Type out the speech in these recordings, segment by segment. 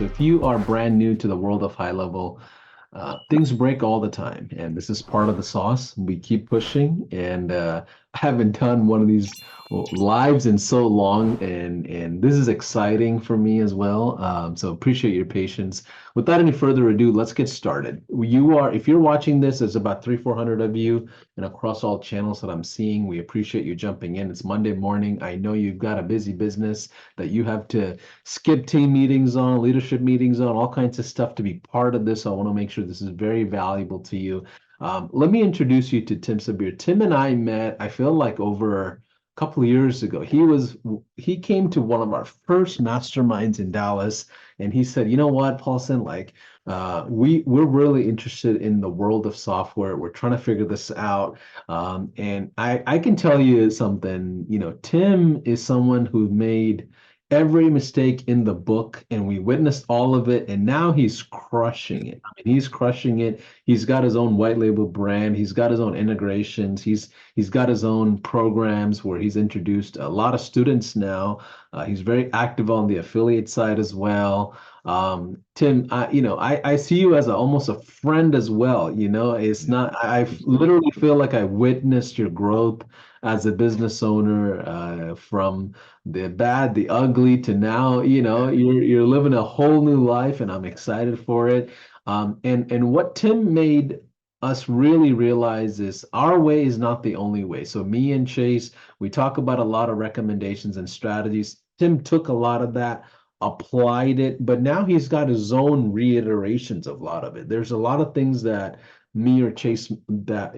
So if you are brand new to the world of high level, things break all the time, and this is part of the sauce. We keep pushing, and I haven't done one of these lives in so long, and this is exciting for me as well. So appreciate your patience. Without any further ado, let's get started. If you're watching this, there's about 400 of you, and across all channels that I'm seeing, we appreciate you jumping in. It's Monday morning. I know you've got a busy business that you have to skip team meetings on, leadership meetings on, all kinds of stuff to be part of this. So I want to make sure this is very valuable to you. Let me introduce you to Tim Sabir. Tim and I met, I feel like over a couple of years ago. He came to one of our first masterminds in Dallas, and he said, "You know what, Paulson, like we're really interested in the world of software. We're trying to figure this out." And I can tell you something, Tim is someone who made every mistake in the book, and we witnessed all of it, and now he's crushing it. I mean, he's crushing it. He's got his own white label brand. He's got his own integrations. He's got his own programs where he's introduced a lot of students now. He's very active on the affiliate side as well. Tim, I see you as almost a friend as well. It's not, I literally feel like I witnessed your growth as a business owner, from the bad, the ugly to now, you're living a whole new life, and I'm excited for it. And what Tim made us really realize is our way is not the only way. So me and Chase, we talk about a lot of recommendations and strategies. Tim took a lot of that, applied it, but now he's got his own reiterations of a lot of it. There's a lot of things that me or Chase, that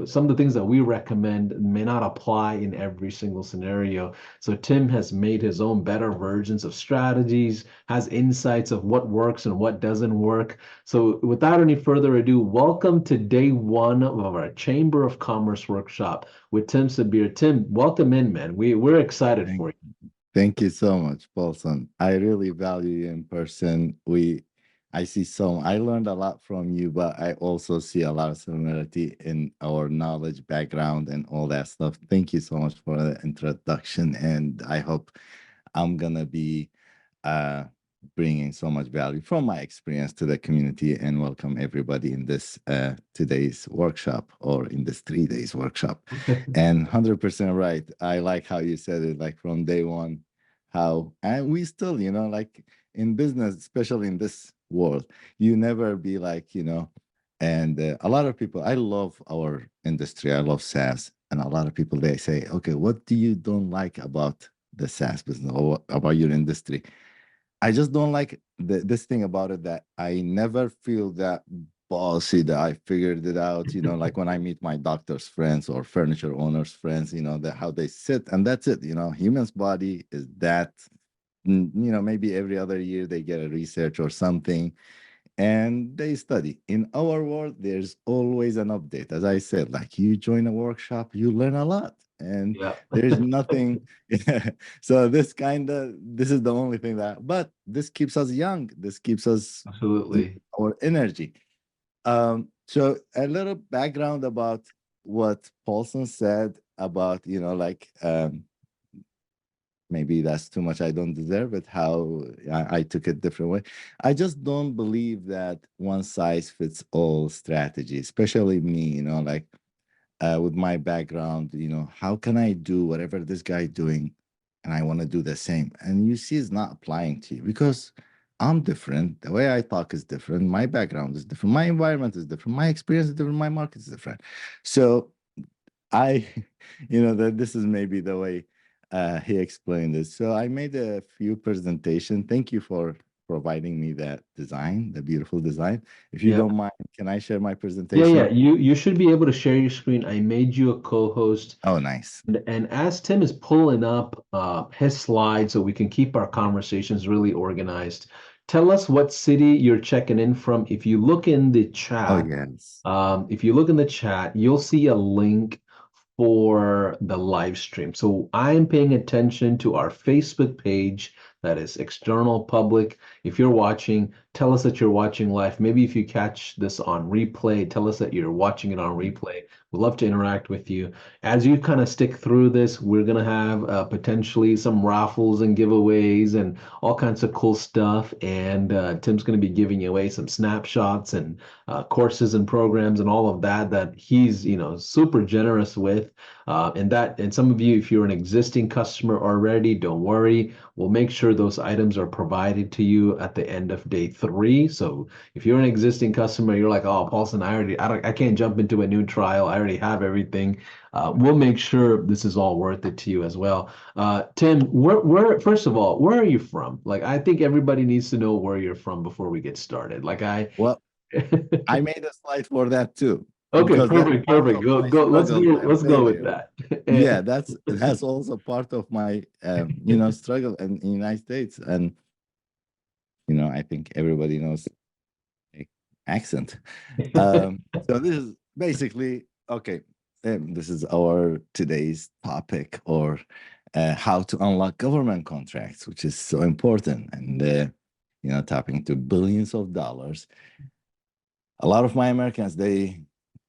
some of the things that we recommend may not apply in every single scenario. So Tim has made his own better versions of strategies, has insights of what works and what doesn't work. So without any further ado, welcome to day one of our Chamber of Commerce workshop with Tim Sabir. Tim, welcome in, man. We're excited Thank, for you. thank you so much, Paulson. I really value you in person. I learned a lot from you, but I also see a lot of similarity in our knowledge, background, and all that stuff. Thank you so much for the introduction, and I hope I'm gonna be uh, bringing so much value from my experience to the community and welcome everybody in this today's workshop or in this 3 days workshop. And 100% right. I like how you said it, like from day one, how, and we still, like in business, especially in this world, you never be like, and a lot of people, I love our industry, I love SaaS. And a lot of people, they say, okay, what do you don't like about the SaaS business or about your industry? I just don't like this thing about it that I never feel that bossy that I figured it out, like when I meet my doctor's friends or furniture owners' friends, that how they sit and that's it, human's body is that, maybe every other year they get a research or something and they study. In our world, there's always an update. As I said, like you join a workshop, you learn a lot. And Yeah, there's nothing. So this is the only thing but this keeps us young. This keeps us absolutely. our energy. So a little background about what Paulson said about, maybe that's too much, I don't deserve it, how I took it different way. I just don't believe that one size fits all strategy, especially me, with my background, how can I do whatever this guy doing and I want to do the same? And you see it's not applying to you because I'm different. The way I talk is different. My background is different. My environment is different. My experience is different. My market is different. So I, that this is maybe the way he explained it. So I made a few presentation. Thank you for providing me that design, the beautiful design. If you Yeah. don't mind, can I share my Yeah, yeah. presentation? You should be able to share your screen. I made you a co-host. Oh, nice. And as Tim is pulling up his slides so we can keep our conversations really organized, tell us what city you're checking in from. If you look in the Oh, chat, yes. you'll see a link for the live stream. So I'm paying attention to our Facebook page that is external public. If you're watching, tell us that you're watching live. Maybe if you catch this on replay, tell us that you're watching it on replay. We'd love to interact with you. As you kind of stick through this, we're going to have potentially some raffles and giveaways and all kinds of cool stuff. And Tim's going to be giving away some snapshots and courses and programs and all of that that he's, super generous with. And some of you, if you're an existing customer already, don't worry. We'll make sure those items are provided to you at the end of day 3. So if you're an existing customer, you're like, oh, Paulson, I can't jump into a new trial. I already have everything. We'll make sure this is all worth it to you as well. Tim, first of all, where are you from? Like, I think everybody needs to know where you're from before we get started. Well, I made a slide for that too, Okay, because that's perfect, part perfect. of Go, my go. struggle and Let's go with failure. that. Yeah, that's also part of my struggle in the United States. And I think everybody knows my accent. So this is basically okay. This is our today's topic, or how to unlock government contracts, which is so important, and tapping to billions of dollars. A lot of my Americans, they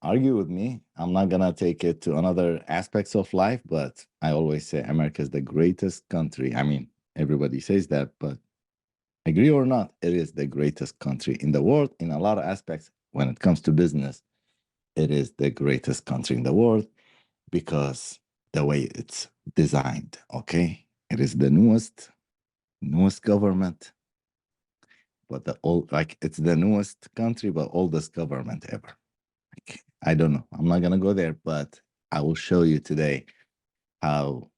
argue with me. I'm not gonna take it to another aspects of life, but I always say America is the greatest country. I mean, everybody says that, but agree or not, it is the greatest country in the world in a lot of aspects. When it comes to business, it is the greatest country in the world because the way it's designed. Okay, it is the newest government, but the old, like, it's the newest country but oldest government ever. Like, I don't know, I'm not gonna go there, but I will show you today how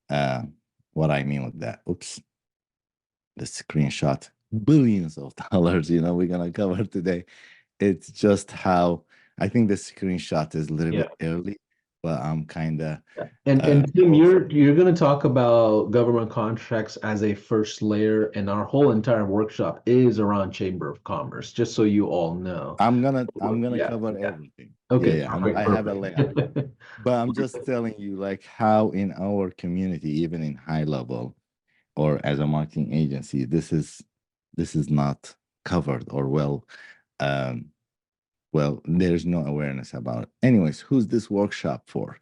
what I mean with that. Oops, the screenshot, billions of dollars, we're gonna cover today. It's just how I think the screenshot is a little Yeah. bit early, but I'm kind of And Tim, also. you're going to talk about government contracts as a first layer, and our whole entire workshop is around Chamber of Commerce, just so you all know. I'm gonna Yeah, cover yeah. everything. Yeah, Okay, yeah. I perfect, have a layout, perfect. but I'm just telling you like how in our community, even in HighLevel or as a marketing agency, this is not covered or um, there's no awareness about it. Anyways, who's this workshop for?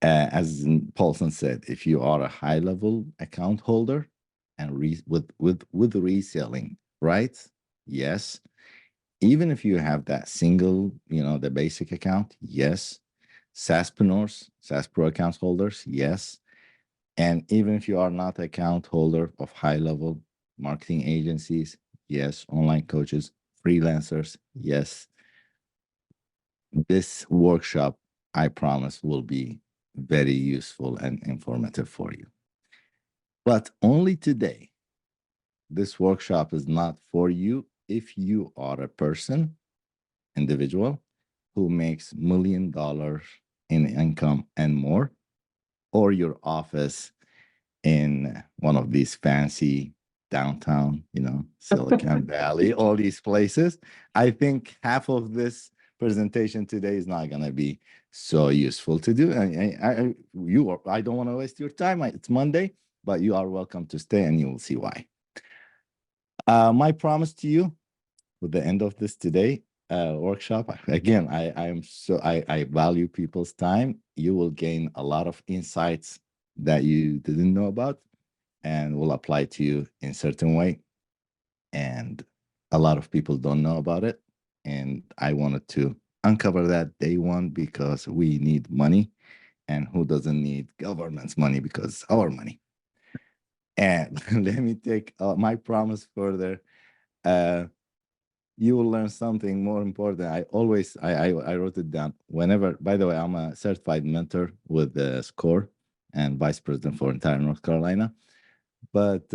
As Paulson said, if you are a high-level account holder and with reselling rights, yes. Even if you have that single, the basic account, yes. SaaSpreneurs, SaaS Pro account holders, yes. And even if you are not account holder of high-level marketing agencies, yes. Online coaches, freelancers, yes. This workshop, I promise, will be very useful and informative for you. But only today, this workshop is not for you if you are a person, individual, who makes $1 million in income and more, or your office in one of these fancy downtown, Silicon Valley, all these places. I think half of this presentation today is not going to be so useful to do. I don't want to waste your time. It's Monday, but you are welcome to stay and you will see why. My promise to you with the end of this today workshop, again, I value people's time. You will gain a lot of insights that you didn't know about and will apply to you in certain way. And a lot of people don't know about it. And I wanted to uncover that day one because we need money. And who doesn't need government's money because it's our money? And let me take my promise further. Uh, you will learn something more important. I wrote it down. Whenever, by the way, I'm a certified mentor with the SCORE and vice president for entire North Carolina. But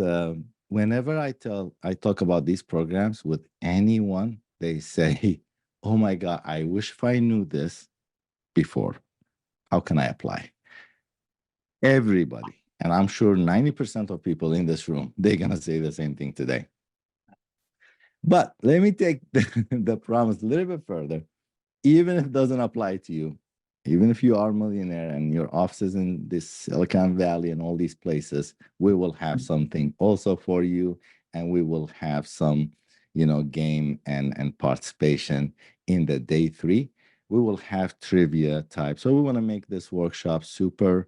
whenever I talk about these programs with anyone, they say, "Oh my God, I wish if I knew this before. How can I apply?" Everybody, and I'm sure 90% of people in this room, they're gonna say the same thing today. But let me take the promise a little bit further. Even if it doesn't apply to you, even if you are a millionaire and your offices in this Silicon Valley and all these places, we will have something also for you, and we will have some, game and participation in the day 3. we will have trivia type. So we want to make this workshop super,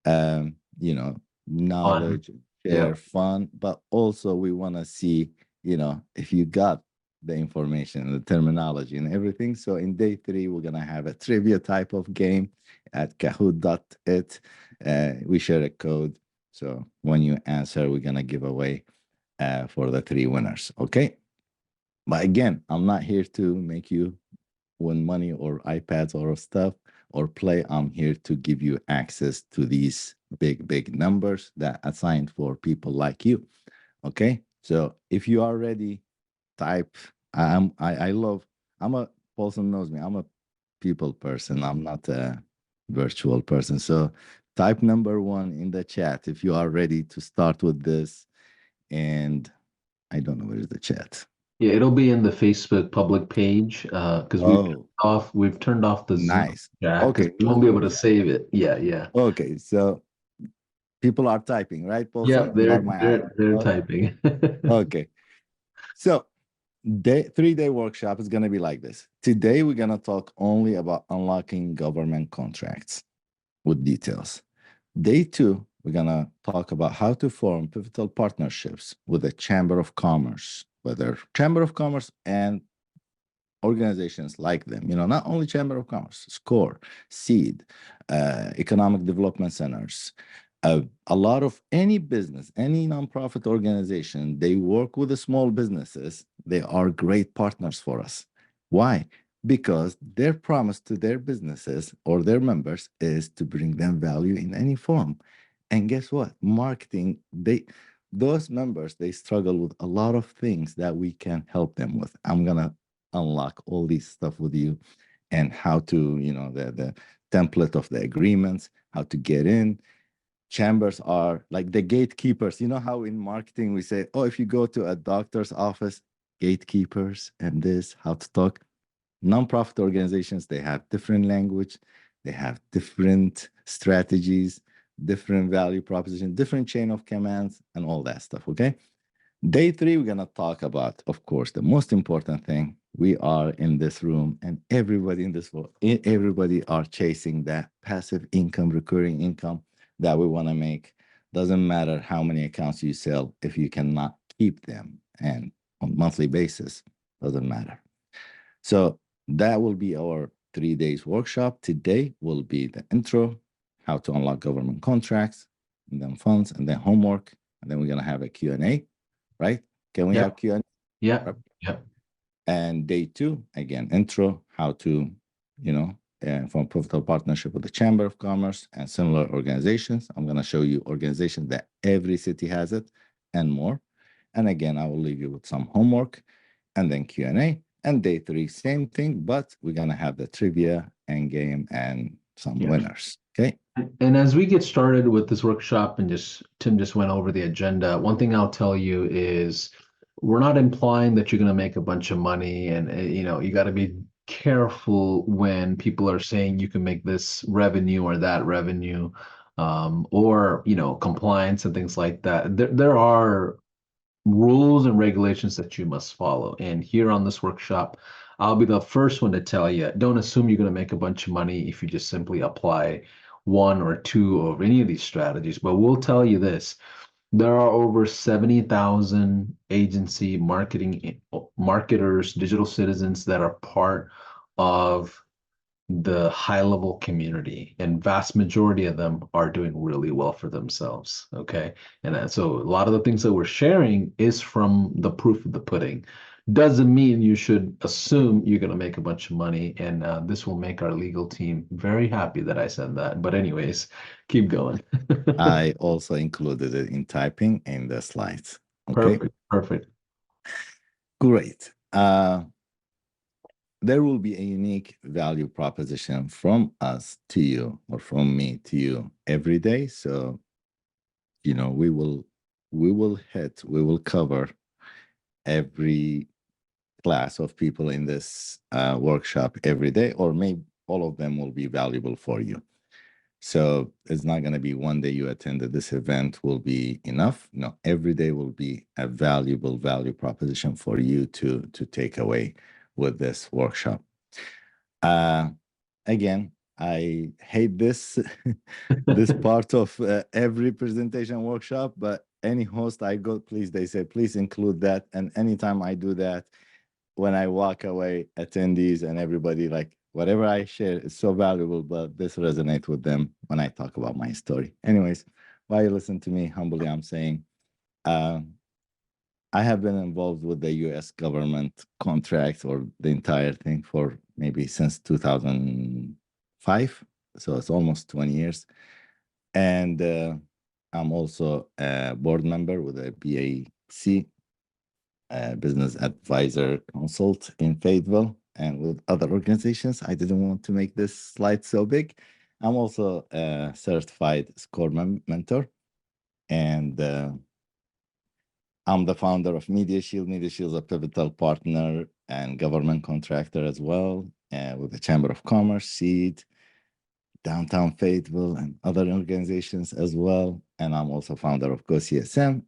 you know, Fun. knowledge, share, Yep. fun, but also we want to see, you know, if you got the information, the terminology, and everything. So in day 3, we're gonna have a trivia type of game at Kahoot.it. We share a code. So when you answer, we're gonna give away for the 3 winners. Okay. But again, I'm not here to make you win money or iPads or stuff or play. I'm here to give you access to these big numbers that are assigned for people like you. Okay. So if you are ready, type. I love. I'm a Paulson knows me. I'm a people person. I'm not a virtual person. So type number 1 in the chat if you are ready to start with this. And I don't know where is the chat. Yeah, it'll be in the Facebook public page because Oh, we've turned off the Zoom nice. chat because Okay, we no won't be able Zoom to chat. save it. Yeah, yeah. Okay, so people are typing, right, Yeah, Paulson? By they're my eye. they're they're Okay. typing. Okay. So day 3-day workshop is gonna be like this. Today we're gonna talk only about unlocking government contracts with details. Day 2, we're gonna talk about how to form pivotal partnerships with the Chamber of Commerce, whether Chamber of Commerce and organizations like them, you know, not only Chamber of Commerce, SCORE, SEED, economic development centers, a lot of any business, any nonprofit organization, they work with the small businesses. They are great partners for us. Why? Because their promise to their businesses or their members is to bring them value in any form. And guess what? Marketing, those members, they struggle with a lot of things that we can help them with. I'm gonna unlock all these stuff with you and how to, you know, the template of the agreements, how to get in. Chambers are like the gatekeepers. You know how in marketing we say, oh, if you go to a doctor's office, gatekeepers and this, how to talk. Nonprofit organizations, they have different language, they have different strategies, different value proposition, different chain of commands, and all that stuff. Okay. Day 3, we're going to talk about, of course, the most important thing. We are in this room, and everybody in this world, everybody are chasing that passive income, recurring income that we want to make. Doesn't matter how many accounts you sell if you cannot keep them and on monthly basis, doesn't matter. So that will be our 3 days workshop. Today will be the intro, how to unlock government contracts, and then funds, and then homework, and then we're going to have a Q&A, right? Can we have Yep, Q&A? yep, yep, And day 2, again, intro, how to, you know, form pivotal partnership with the Chamber of Commerce and similar organizations. I'm going to show you organizations that every city has it and more. And again, I will leave you with some homework and then Q&A. And day 3, same thing, but we're going to have the trivia and game and some yeah. winners. Okay. And as we get started with this workshop, and just Tim just went over the agenda, one thing I'll tell you is we're not implying that you're going to make a bunch of money, and you got to be careful when people are saying you can make this revenue or that revenue, or compliance and things like that. There are rules and regulations that you must follow. And here on this workshop, I'll be the first one to tell you, don't assume you're going to make a bunch of money if you just simply apply one or two of any of these strategies. But we'll tell you this, there are over 70,000 agency marketers, digital citizens that are part of the HighLevel community, and vast majority of them are doing really well for themselves. Okay. And so a lot of the things that we're sharing is from the proof of the pudding. Doesn't mean you should assume you're going to make a bunch of money. And this will make our legal team very happy that I said that. But anyways, keep going. I also included it in typing in the slides. Okay. Perfect. Perfect. Great. There will be a unique value proposition from us to you or from me to you every day. So, you know, we will cover every class of people in this workshop every day, or maybe all of them will be valuable for you. So it's not going to be one day you attended this event will be enough. No, every day will be a valuable value proposition for you to take away with this workshop. Uh, Again, I hate this this part of every presentation workshop, but any host I go, please, they say, please include that. And anytime I do that, when I walk away, attendees and everybody, like whatever I share is so valuable, but this resonates with them when I talk about my story. Anyways, while you listen to me, humbly, I'm saying, uh, I have been involved with the US government contract or the entire thing for maybe since 2005. So it's almost 20 years. And I'm also a board member with a BAC, Business Advisor Consult in Fayetteville, and with other organizations. I didn't want to make this slide so big. I'm also a certified score mentor, and I'm the founder of Media Shield. Media Shield is a pivotal partner and government contractor as well, with the Chamber of Commerce, SEED, Downtown Fayetteville, and other organizations as well. And I'm also founder of GoCSM,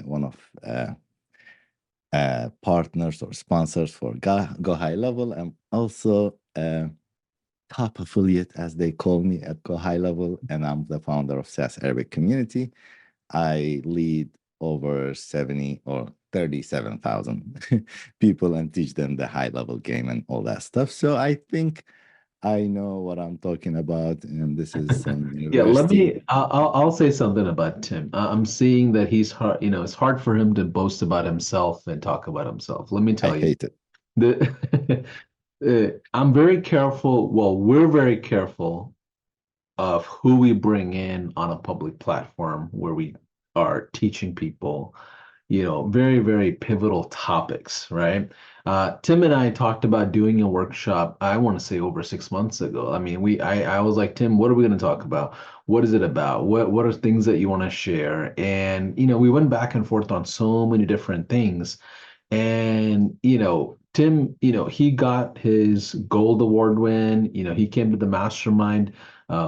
one of partners or sponsors for Go HighLevel. I'm also a top affiliate, as they call me, at Go HighLevel, and I'm the founder of SaaS Arabic Community. I lead over 70 or 37,000 people and teach them the high level game and all that stuff. So I think I know what I'm talking about, and this is some Yeah, let university. me. I'll say something about Tim. I'm seeing that he's hard. You know, it's hard for him to boast about himself and talk about himself. Let me I tell you, hate it. the I'm very careful. Well, we're very careful of who we bring in on a public platform where we are teaching people, you know, very, very pivotal topics, right? Tim and I talked about doing a workshop, I want to say over 6 months ago. I mean, I was like, Tim, what are we going to talk about? What is it about? What are things that you want to share? And, you know, we went back and forth on so many different things. And, you know, Tim, you know, he got his gold award win. You know, he came to the mastermind.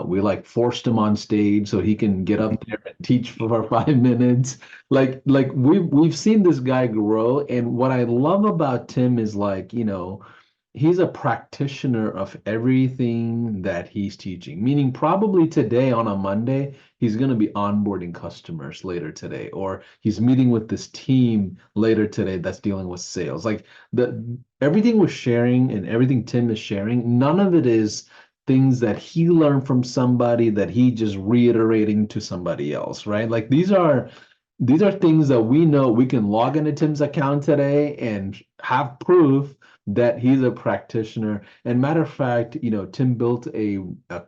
We like forced him on stage so he can get up there and teach for 5 minutes. Like we've seen this guy grow. And what I love about Tim is like, you know, he's a practitioner of everything that he's teaching, meaning probably today on a Monday, he's going to be onboarding customers later today, or he's meeting with this team later today that's dealing with sales. Like the everything we're sharing and everything Tim is sharing, none of it is things that he learned from somebody that he just reiterating to somebody else, right? Like these are things that we know we can log into Tim's account today and have proof that he's a practitioner. And matter of fact, you know, Tim built a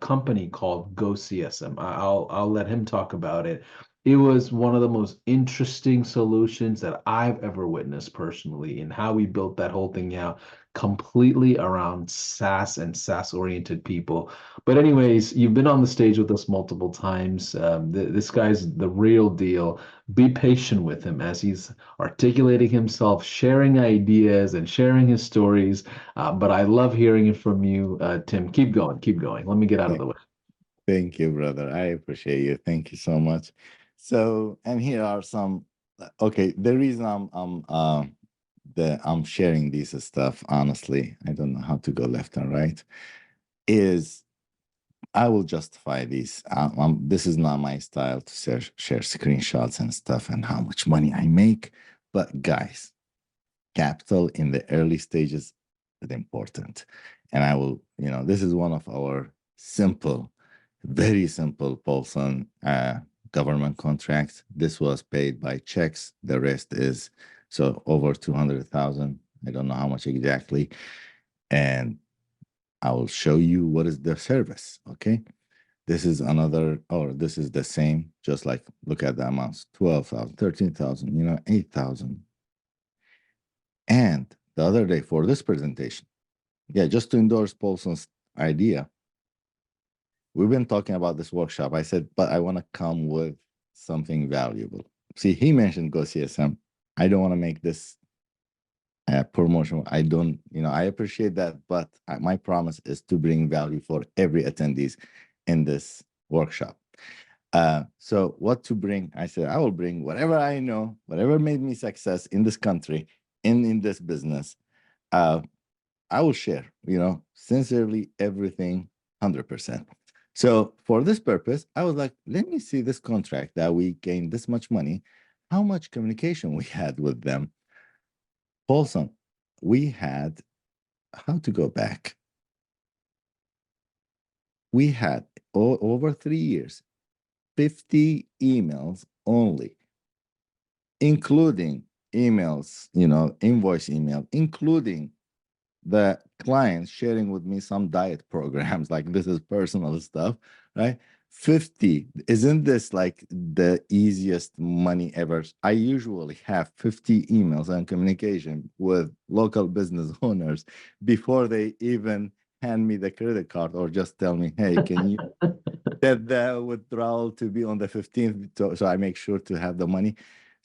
company called Go CSM. I'll let him talk about it. It was one of the most interesting solutions that I've ever witnessed personally in how we built that whole thing out completely around SaaS and SaaS oriented people. But anyways, you've been on the stage with us multiple times. This guy's the real deal. Be patient with him as he's articulating himself, sharing ideas and sharing his stories. But I love hearing it from you, Tim. Keep going, keep going. Let me get out of Thank the way. thank you, brother. I appreciate you. Thank you so much. So, and here are some. Okay, the reason I'm sharing this stuff, honestly, I don't know how to go left and right, is I will justify these. This is not my style to share screenshots and stuff and how much money I make. But guys, capital in the early stages is important. And I will, this is one of our simple, very simple Paulson government contracts. This was paid by checks. The rest is so over 200,000. I don't know how much exactly. And I will show you what is the service. Okay. This is another, or this is the same, just like look at the amounts 12,000, 13,000, 8,000. And the other day for this presentation, yeah, just to endorse Paulson's idea, we've been talking about this workshop. I said, but I want to come with something valuable. See, he mentioned Go CSM. I don't want to make this promotion. I don't, I appreciate that, but my promise is to bring value for every attendees in this workshop. So what to bring? I said, I will bring whatever I know, whatever made me success in this country, in this business. I will share, sincerely everything 100%. So for this purpose, I was like, let me see this contract that we gained this much money, how much communication we had with them. Paulson, we had, how to go back? We had over 3 years, 50 emails only, including emails, invoice email, including the clients sharing with me some diet programs, like this is personal stuff, right? 50. Isn't this like the easiest money ever? I usually have 50 emails and communication with local business owners before they even hand me the credit card or just tell me, hey, can you set the withdrawal to be on the 15th, so I make sure to have the money.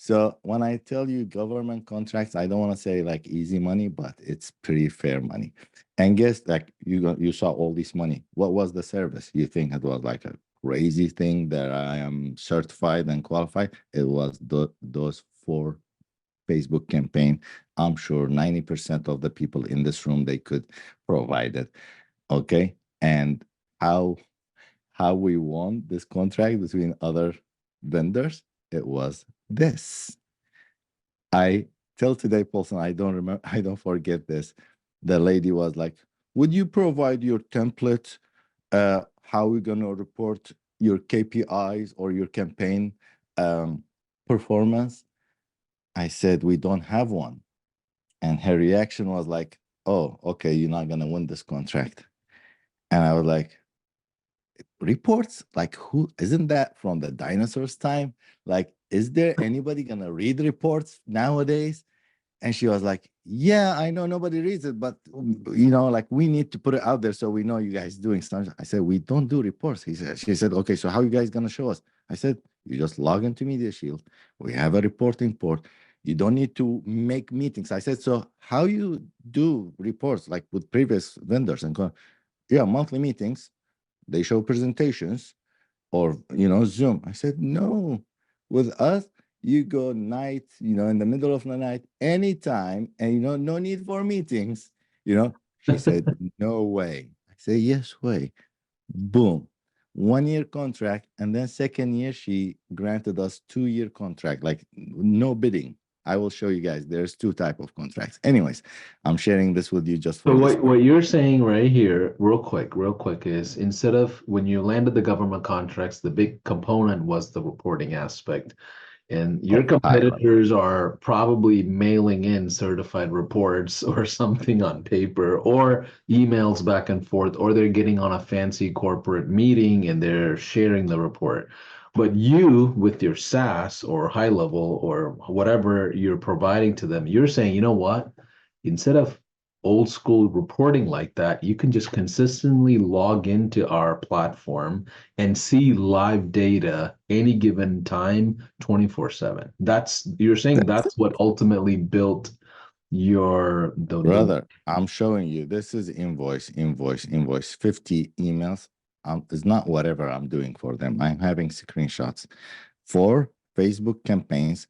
So when I tell you government contracts, I don't want to say like easy money, but it's pretty fair money. And guess, like, you saw all this money. What was the service? You think it was like a crazy thing that I am certified and qualified? It was those 4 Facebook campaign. I'm sure 90% of the people in this room, they could provide it. Okay. And how we won this contract between other vendors, it was this. I till today, Paulson, I don't remember, I don't forget this. The lady was like, would you provide your template? How we gonna report your KPIs or your campaign performance? I said, we don't have one. And her reaction was like, oh, okay, you're not gonna win this contract. And I was like, reports, like, who isn't that from the dinosaurs time? Like, is there anybody gonna read reports nowadays? And she was like, yeah, I know nobody reads it, but like, we need to put it out there so we know you guys doing stuff. I said, we don't do reports. She said, okay, so how you guys gonna show us? I said, you just log into Media Shield. We have a reporting port. You don't need to make meetings. I said, so how you do reports like with previous vendors and go, yeah, monthly meetings, they show presentations, or Zoom. I said, no, with us, you go night, in the middle of the night, anytime, and no need for meetings. She said, no way. I say, yes way. Boom. 1 year contract, and then second year she granted us 2 year contract, like no bidding. I will show you guys. There's two type of contracts. Anyways, I'm sharing this with you just So for this what purpose. you're saying right here, real quick, is instead of when you landed the government contracts, the big component was the reporting aspect. And your Oh, high level. competitors are probably mailing in certified reports or something on paper or emails back and forth, or they're getting on a fancy corporate meeting and they're sharing the report. But you, with your SaaS or HighLevel or whatever you're providing to them, you're saying, you know what? Instead of old school reporting like that, you can just consistently log into our platform and see live data any given time 24/7. That's you're saying That's that's what ultimately built the Brother, I'm showing you. This is invoice, 50 emails. It's not whatever I'm doing for them. I'm having screenshots. For Facebook campaigns,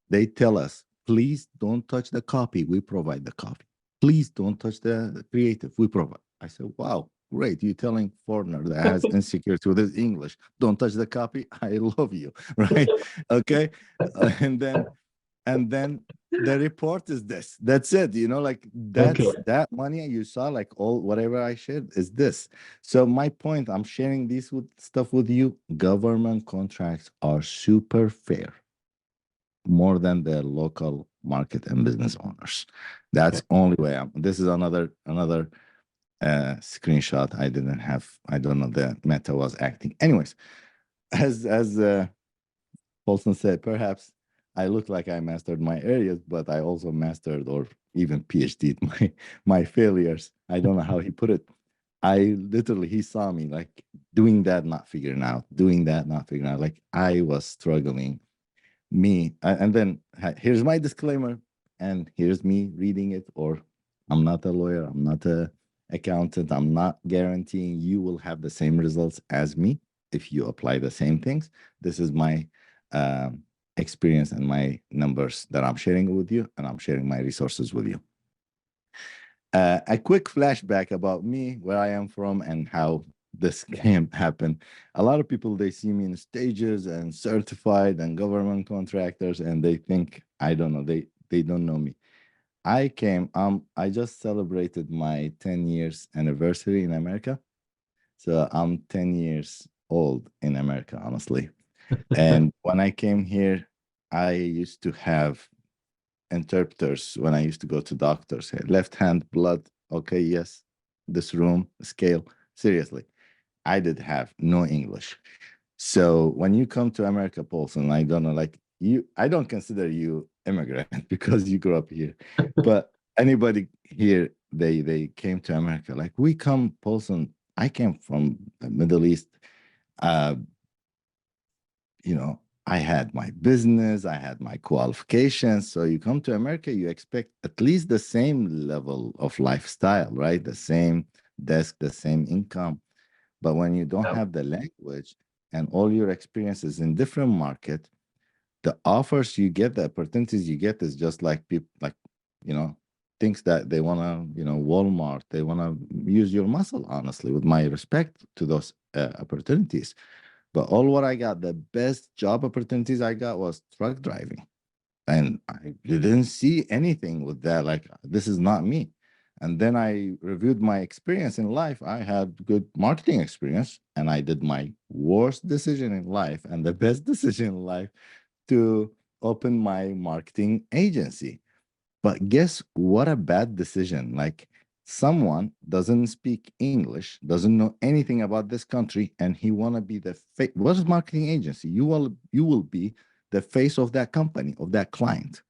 they tell us, please don't touch the copy. We provide the copy. Please don't touch the creative. We provide. I said, wow, great. You're telling foreigner that has insecurity with his English, don't touch the copy. I love you. Right. Okay. And then the report is this. That's it. Like, Okay. that money you saw, like all whatever I shared is this. So my point, I'm sharing this stuff with you. Government contracts are super fair, more than the local market and business owners. Okay. That's only way. This is another screenshot. I didn't have. I don't know, the Meta was acting. Anyways, as Paulson said, perhaps I look like I mastered my areas, but I also mastered, or even PhD'd my failures. I don't know how he put it. I literally, he saw me like doing that, not figuring out, doing that, not figuring out. Like, I was struggling. And then here's my disclaimer, and here's me reading it. Or, I'm not a lawyer, I'm not a accountant, I'm not guaranteeing you will have the same results as me if you apply the same things. This is my um, experience and my numbers that I'm sharing with you, and I'm sharing my resources with you. A quick flashback about me, where I am from, and how this came happen. A lot of people, they see me in stages and certified and government contractors, and they think, I don't know, they don't know me. I just celebrated my 10 years anniversary in America. So I'm 10 years old in America, honestly. And when I came here, I used to have interpreters when I used to go to doctors. Hey, left hand blood. Okay, yes. This room, scale. Seriously, I did have no English. So when you come to America, Paulson, I don't know, like you, I don't consider you immigrant because you grew up here. But anybody here, they came to America. Like we come, Paulson. I came from the Middle East. Uh, you know, I had my business, I had my qualifications. So you come to America, you expect at least the same level of lifestyle, right? The same desk, the same income. But when you don't Yep. have the language and all your experiences in different market, the offers you get, the opportunities you get is just like people, like, you know, things that they want to, Walmart, they want to use your muscle, honestly, with my respect to those opportunities. But all what I got, the best job opportunities I got was truck driving. And I didn't see anything with that. Like, this is not me. And then I reviewed my experience in life. I had good marketing experience, and I did my worst decision in life and the best decision in life to open my marketing agency. But guess what a bad decision. Like someone doesn't speak English, doesn't know anything about this country, and he wanna be the face. What is marketing agency? You will be the face of that company, of that client.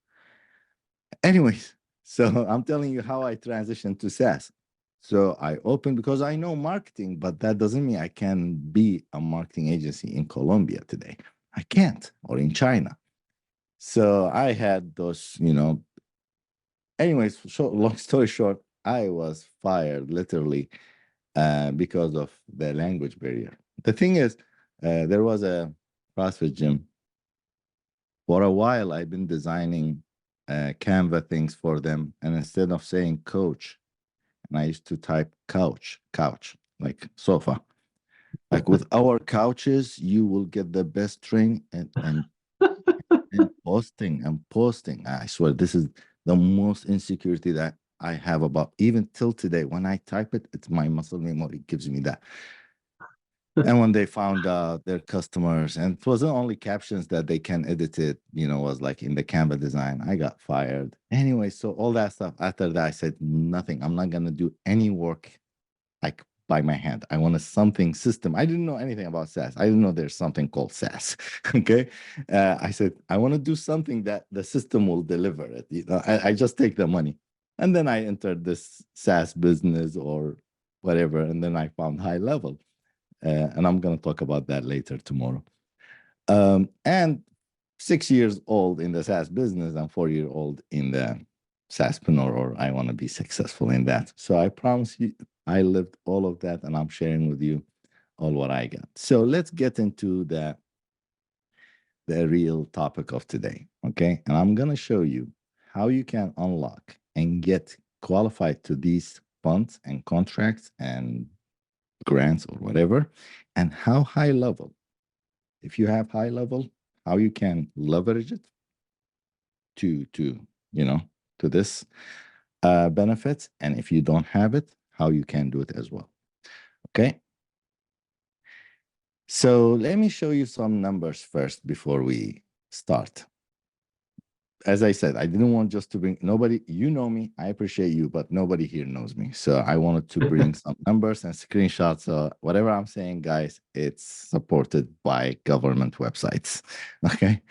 Anyways, so I'm telling you how I transitioned to SaaS. So I opened because I know marketing, but that doesn't mean I can be a marketing agency in Colombia today. I can't, or in China. So I had those, anyways, long story short, I was fired literally because of the language barrier. The thing is, there was a CrossFit gym. For a while, I've been designing Canva things for them. And instead of saying coach, and I used to type couch, like sofa. Like with our couches, you will get the best train and posting and posting. I swear, this is the most insecurity that I have about even till today. When I type it, it's my muscle memory gives me that. And when they found out their customers, and it wasn't only captions that they can edit it, was like in the Canva design, I got fired. Anyway, so all that stuff. After that, I said, nothing. I'm not gonna do any work like by my hand. I want a something system. I didn't know anything about SaaS. I didn't know there's something called SaaS. Okay. I said, I want to do something that the system will deliver it. I just take the money. And then I entered this SaaS business or whatever. And then I found HighLevel. And I'm going to talk about that later tomorrow. And 6 years old in the SaaS business and 4 year old in the SaaSpreneur, or I want to be successful in that. So I promise you, I lived all of that, and I'm sharing with you all what I got. So let's get into the real topic of today, okay? And I'm gonna show you how you can unlock and get qualified to these funds and contracts and grants or whatever, and how HighLevel, if you have HighLevel, how you can leverage it to you know to this benefits, and if you don't have it, how you can do it as well. Okay, so let me show you some numbers first before we start. As I said, I didn't want just to bring nobody, you know me, I appreciate you, but nobody here knows me. So I wanted to bring some numbers and screenshots. So whatever I'm saying, guys, it's supported by government websites. Okay.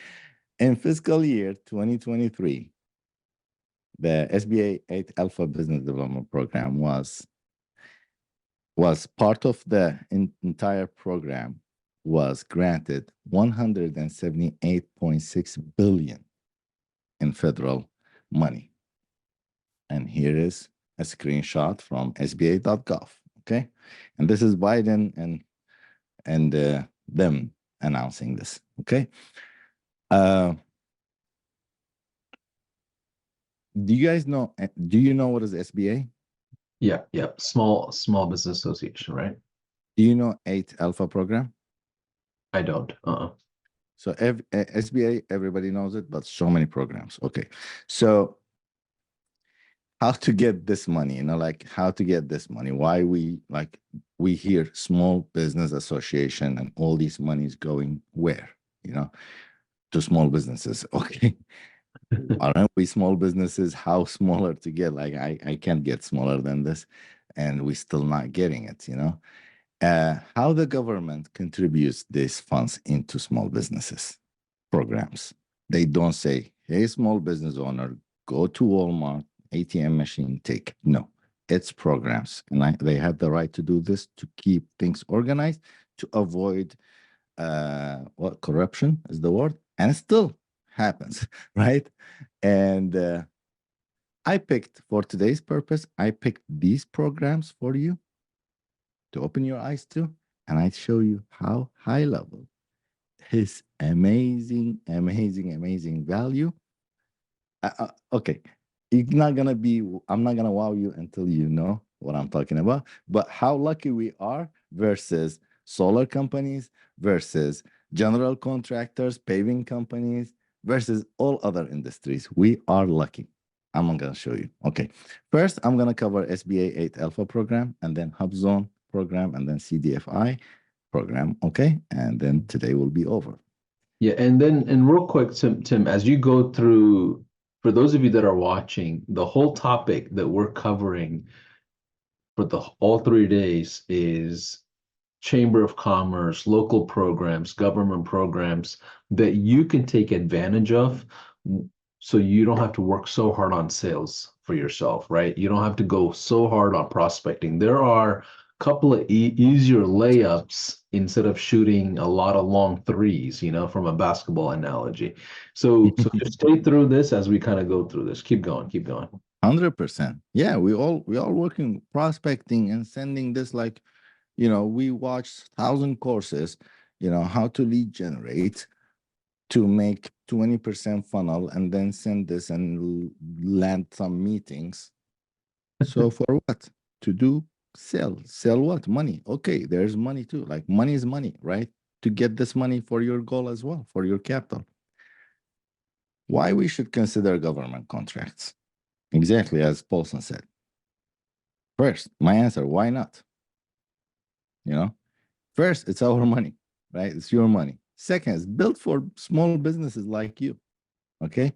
In fiscal year 2023, the SBA 8 Alpha Business Development Program was part of the entire program, was granted 178.6 billion in federal money. And here is a screenshot from sba.gov. Okay, and this is Biden and them announcing this. Okay, do you guys know? Do you know what is SBA? Yeah, yeah. Small business association, right? Do you know 8 Alpha program? I don't. So SBA, everybody knows it, but so many programs. Okay. So how to get this money, like how to get this money, why we hear small business association and all these monies going where, to small businesses. Okay. Aren't we small businesses? How smaller to get? Like I can't get smaller than this, and we still not getting it, how the government contributes these funds into small businesses programs. They don't say, hey, small business owner, go to Walmart, ATM machine, take. No, it's programs. And they have the right to do this to keep things organized, to avoid what corruption is the word. And it still happens, right? And I picked for today's purpose, I picked these programs for you to open your eyes to, and I show you how HighLevel his amazing, amazing, amazing value. Okay, you're not gonna be. I'm not gonna wow you until you know what I'm talking about. But how lucky we are versus solar companies, versus general contractors, paving companies, versus all other industries. We are lucky. I'm gonna show you. Okay, first I'm gonna cover SBA 8 Alpha program, and then HubZone program, and then CDFI program. Okay, and then today will be over. Yeah, and real quick, Tim, as you go through, for those of you that are watching, the whole topic that we're covering for the all 3 days is Chamber of Commerce, local programs, government programs that you can take advantage of so you don't have to work so hard on sales for yourself, right? You don't have to go so hard on prospecting. There are a couple of easier layups instead of shooting a lot of long threes, from a basketball analogy. So just stay through this as we kind of go through this. Keep going, keep going. 100%. Yeah, we all working prospecting and sending this like, we watched 1,000 courses, how to lead generate to make 20% funnel and then send this and land some meetings. So for what? To do sell what? Money. Okay, there's money too. Like money is money, right? To get this money for your goal as well, for your capital. Why we should consider government contracts? Exactly as Paulson said. First, my answer, why not? First, it's our money, right? It's your money. Second, it's built for small businesses like you, okay?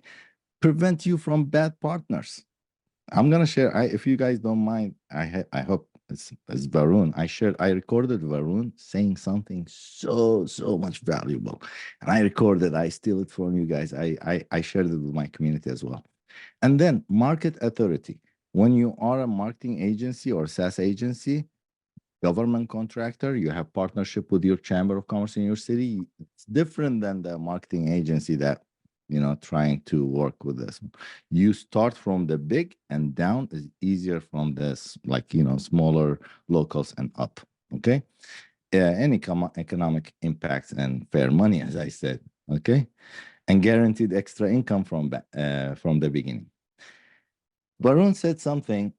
Prevent you from bad partners. I'm gonna share. If you guys don't mind, I hope it's Varun. I recorded Varun saying something so much valuable, and I recorded. I steal it from you guys. I shared it with my community as well. And then market authority. When you are a marketing agency or SaaS agency, government contractor, you have partnership with your chamber of commerce in your city. It's different than the marketing agency that trying to work with this. You start from the big and down is easier from this, like smaller locals and up. Okay, any economic impact and fair money, as I said. Okay, and guaranteed extra income from the beginning. Varun said something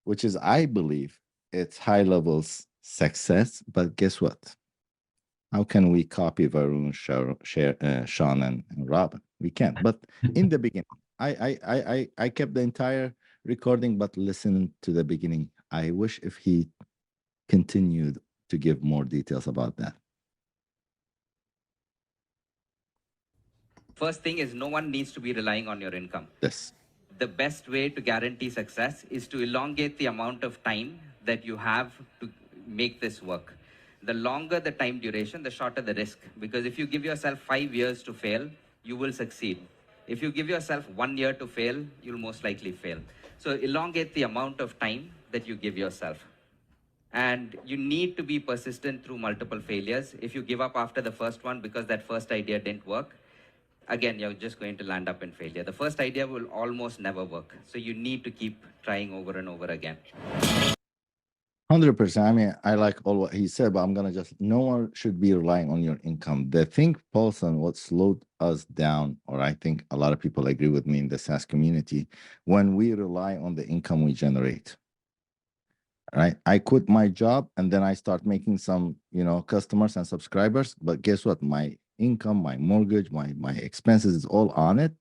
which is, I believe, it's HighLevel's success, but guess what? How can we copy Varun, Sean, and Robin? We can't. But in the beginning, I kept the entire recording, but listen to the beginning. I wish if he continued to give more details about that. First thing is, no one needs to be relying on your income. Yes. The best way to guarantee success is to elongate the amount of time that you have to make this work. The longer the time duration, the shorter the risk. Because if you give yourself 5 years to fail, you will succeed. If you give yourself 1 year to fail, you'll most likely fail. So elongate the amount of time that you give yourself. And you need to be persistent through multiple failures. If you give up after the first one because that first idea didn't work, again, you're just going to land up in failure. The first idea will almost never work. So you need to keep trying over and over again. 100%. I mean, I like all what he said, but I'm gonna no one should be relying on your income. The thing, Paulson, what slowed us down, or I think a lot of people agree with me in the SaaS community, when we rely on the income we generate. right? I quit my job and then I start making some, customers and subscribers. But guess what? My income, my mortgage, my expenses is all on it.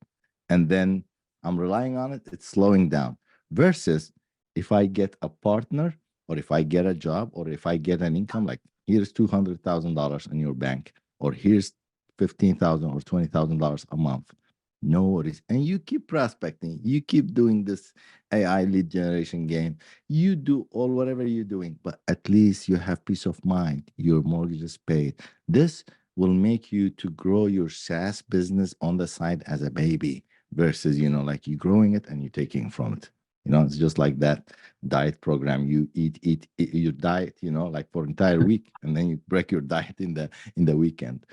And then I'm relying on it. It's slowing down. Versus if I get a partner or if I get a job or if I get an income, like here's $200,000 in your bank, or here's 15,000 or $20,000 a month. No worries. And you keep prospecting, you keep doing this AI lead generation game, you do all whatever you're doing, but at least you have peace of mind. Your mortgage is paid. This will make you to grow your SaaS business on the side as a baby versus, like you growing it and you're taking from it. It's just like that diet program. You eat your diet, like for entire week, and then you break your diet in the weekend.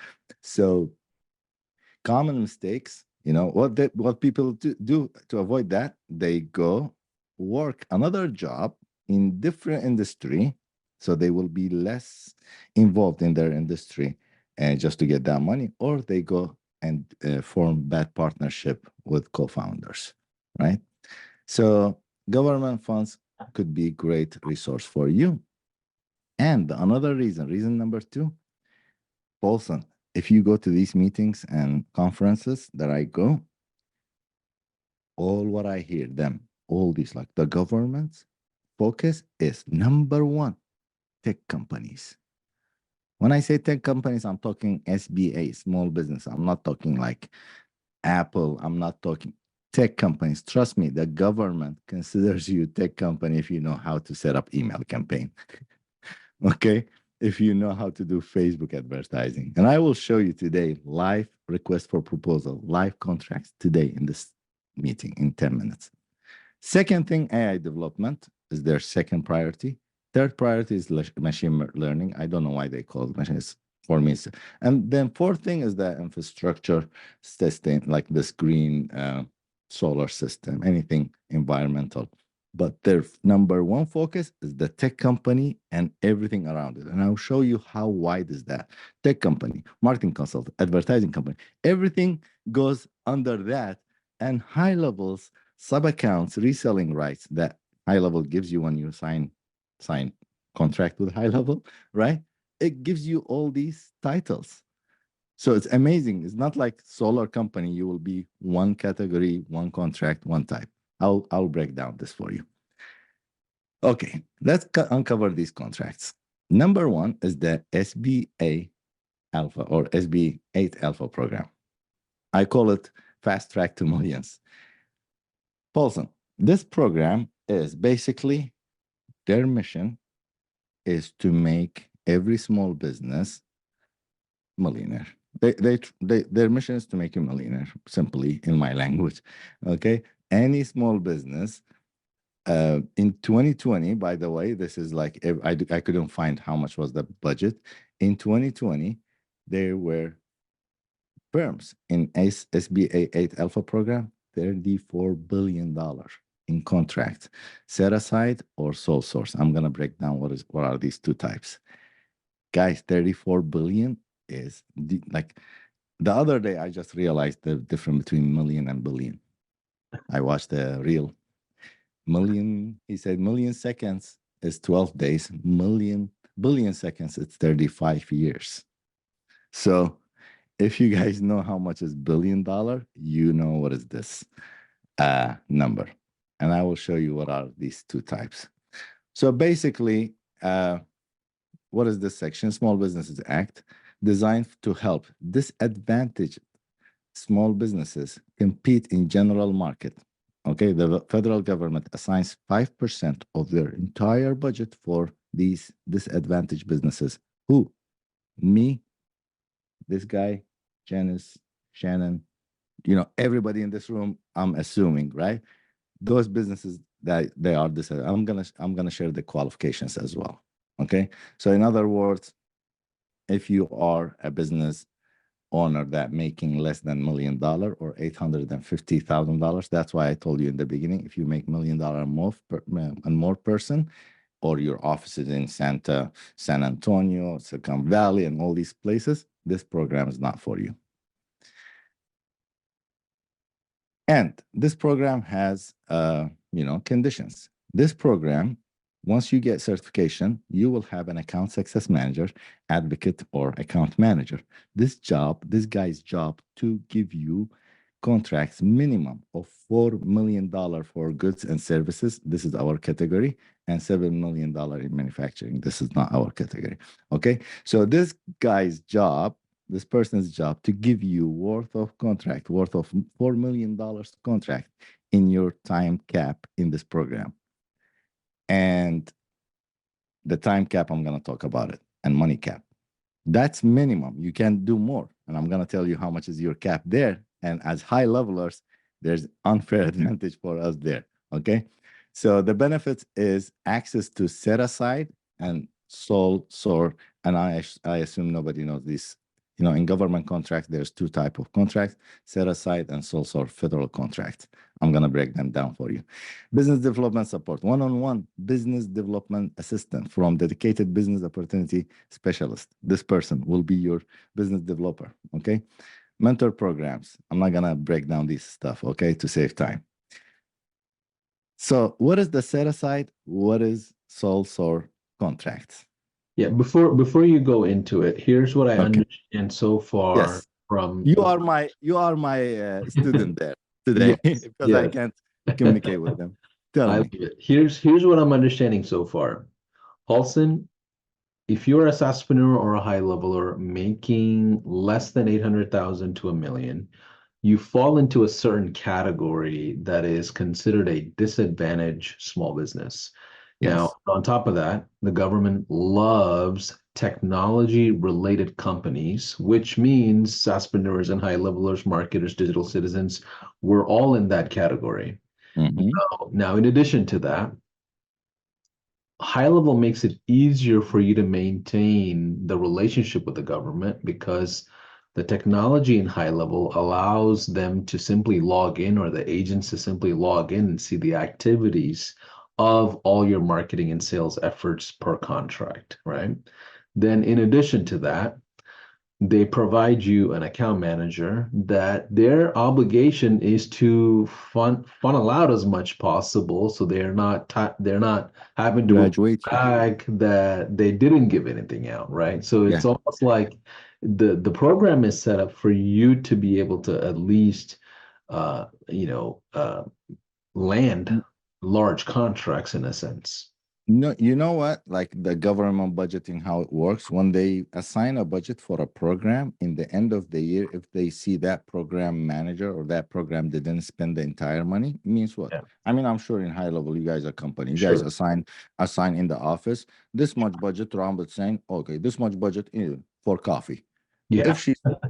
So common mistakes, what people do to avoid that, they go work another job in different industry, so they will be less involved in their industry and just to get that money, or they go and form bad partnership with co-founders, right? So government funds could be great resource for you. And another reason number two, Paulson, if you go to these meetings and conferences that I go, all what I hear them, all these, like the government's focus is number one, tech companies. When I say tech companies, I'm talking SBA, small business. I'm not talking like Apple. I'm not talking tech companies. Trust me, the government considers you a tech company if you know how to set up email campaign. Okay, if you know how to do Facebook advertising. And I will show you today live request for proposal, live contracts today in this meeting in 10 minutes. Second thing, AI development is their second priority. Third priority is machine learning. I don't know why they call it machine. For me, and then fourth thing is the infrastructure testing, like this green solar system, anything environmental. But their number one focus is the tech company and everything around it. And I'll show you how wide is that. Tech company, marketing consultant, advertising company, everything goes under that. And HighLevel's sub-accounts, reselling rights that HighLevel gives you when you sign contract with HighLevel, right? It gives you all these titles. So it's amazing. It's not like solar company. You will be one category, one contract, one type. I'll break down this for you. Okay, let's uncover these contracts. Number one is the SBA Alpha or SB8 Alpha program. I call it Fast Track to Millions. Paulson, this program is basically their mission is to make every small business millionaire. Their mission is to make you a millionaire, simply in my language. Okay, any small business. In 2020, by the way, this is like I couldn't find how much was the budget. In 2020, there were firms in SBA 8 Alpha program, $34 billion in contracts, set aside or sole source. I'm gonna break down what are these two types. Guys, 34 billion is like the other day I just realized the difference between million and billion. I watched the real million, he said million seconds is 12 days, billion seconds, it's 35 years. So if you guys know how much is $1 billion, you know what is this number. And I will show you what are these two types. So basically, what is this section? Small Businesses Act, designed to help disadvantaged small businesses compete in general market. Okay, the federal government assigns 5% of their entire budget for these disadvantaged businesses. Who? Me, this guy, Janice, Shannon, everybody in this room, I'm assuming, right? Those businesses that they are disadvantaged. I'm gonna share the qualifications as well. Okay, so in other words, if you are a business owner that making less than $1 million or $850,000, that's why I told you in the beginning, if you make $1 million and more person, or your office is in San Antonio, Silicon Valley, and all these places, this program is not for you. And this program has, conditions. This program Once you get certification, you will have an account success manager, advocate, or account manager. This guy's job to give you contracts minimum of $4 million for goods and services. This is our category, and $7 million in manufacturing. This is not our category. Okay. So this person's job to give you worth of $4 million contract in your time cap in this program. And the time cap, I'm going to talk about it, and money cap. That's minimum. You can't do more. And I'm going to tell you how much is your cap there. And as high levelers, there's unfair advantage for us there. Okay. So the benefits is access to set aside and sole source. And I assume nobody knows this. In government contracts, there's two types of contracts: set aside and sole source federal contracts. I'm going to break them down for you. Business development support, one-on-one business development assistant from dedicated business opportunity specialist. This person will be your business developer. Okay. Mentor programs. I'm not going to break down this stuff. Okay. To save time. So what is the set aside? What is sole source contracts? Yeah, before you go into it, here's what I Okay. understand so far Yes. from You are my student there today yes, because I yes. can't communicate with them. Tell I me. love it. Here's what I'm understanding so far. Paulson, if you're a SaaSpreneur or a high leveler making less than 800,000 to $1 million, you fall into a certain category that is considered a disadvantaged small business. Now, Yes. on top of that, the government loves technology related companies, which means SaaSpreneurs and high levelers, marketers, digital citizens, we're all in that category. Mm-hmm. Now, in addition to that, high level makes it easier for you to maintain the relationship with the government because the technology in high level allows them to simply log in, or the agents to simply log in and see the activities of all your marketing and sales efforts per contract, right? Then in addition to that, they provide you an account manager that their obligation is to funnel out as much possible, so they're not having to Graduate you. brag that they didn't give anything out, right? So it's Yeah. almost like the program is set up for you to be able to at least land large contracts in a sense. No, you know what? Like the government budgeting, how it works, when they assign a budget for a program in the end of the year, if they see that program manager or that program didn't spend the entire money, it means what? Yeah, I mean, I'm sure in high level, you guys are company, you guys sure. assign in the office this much budget. Robert saying, okay, this much budget for coffee. Yeah,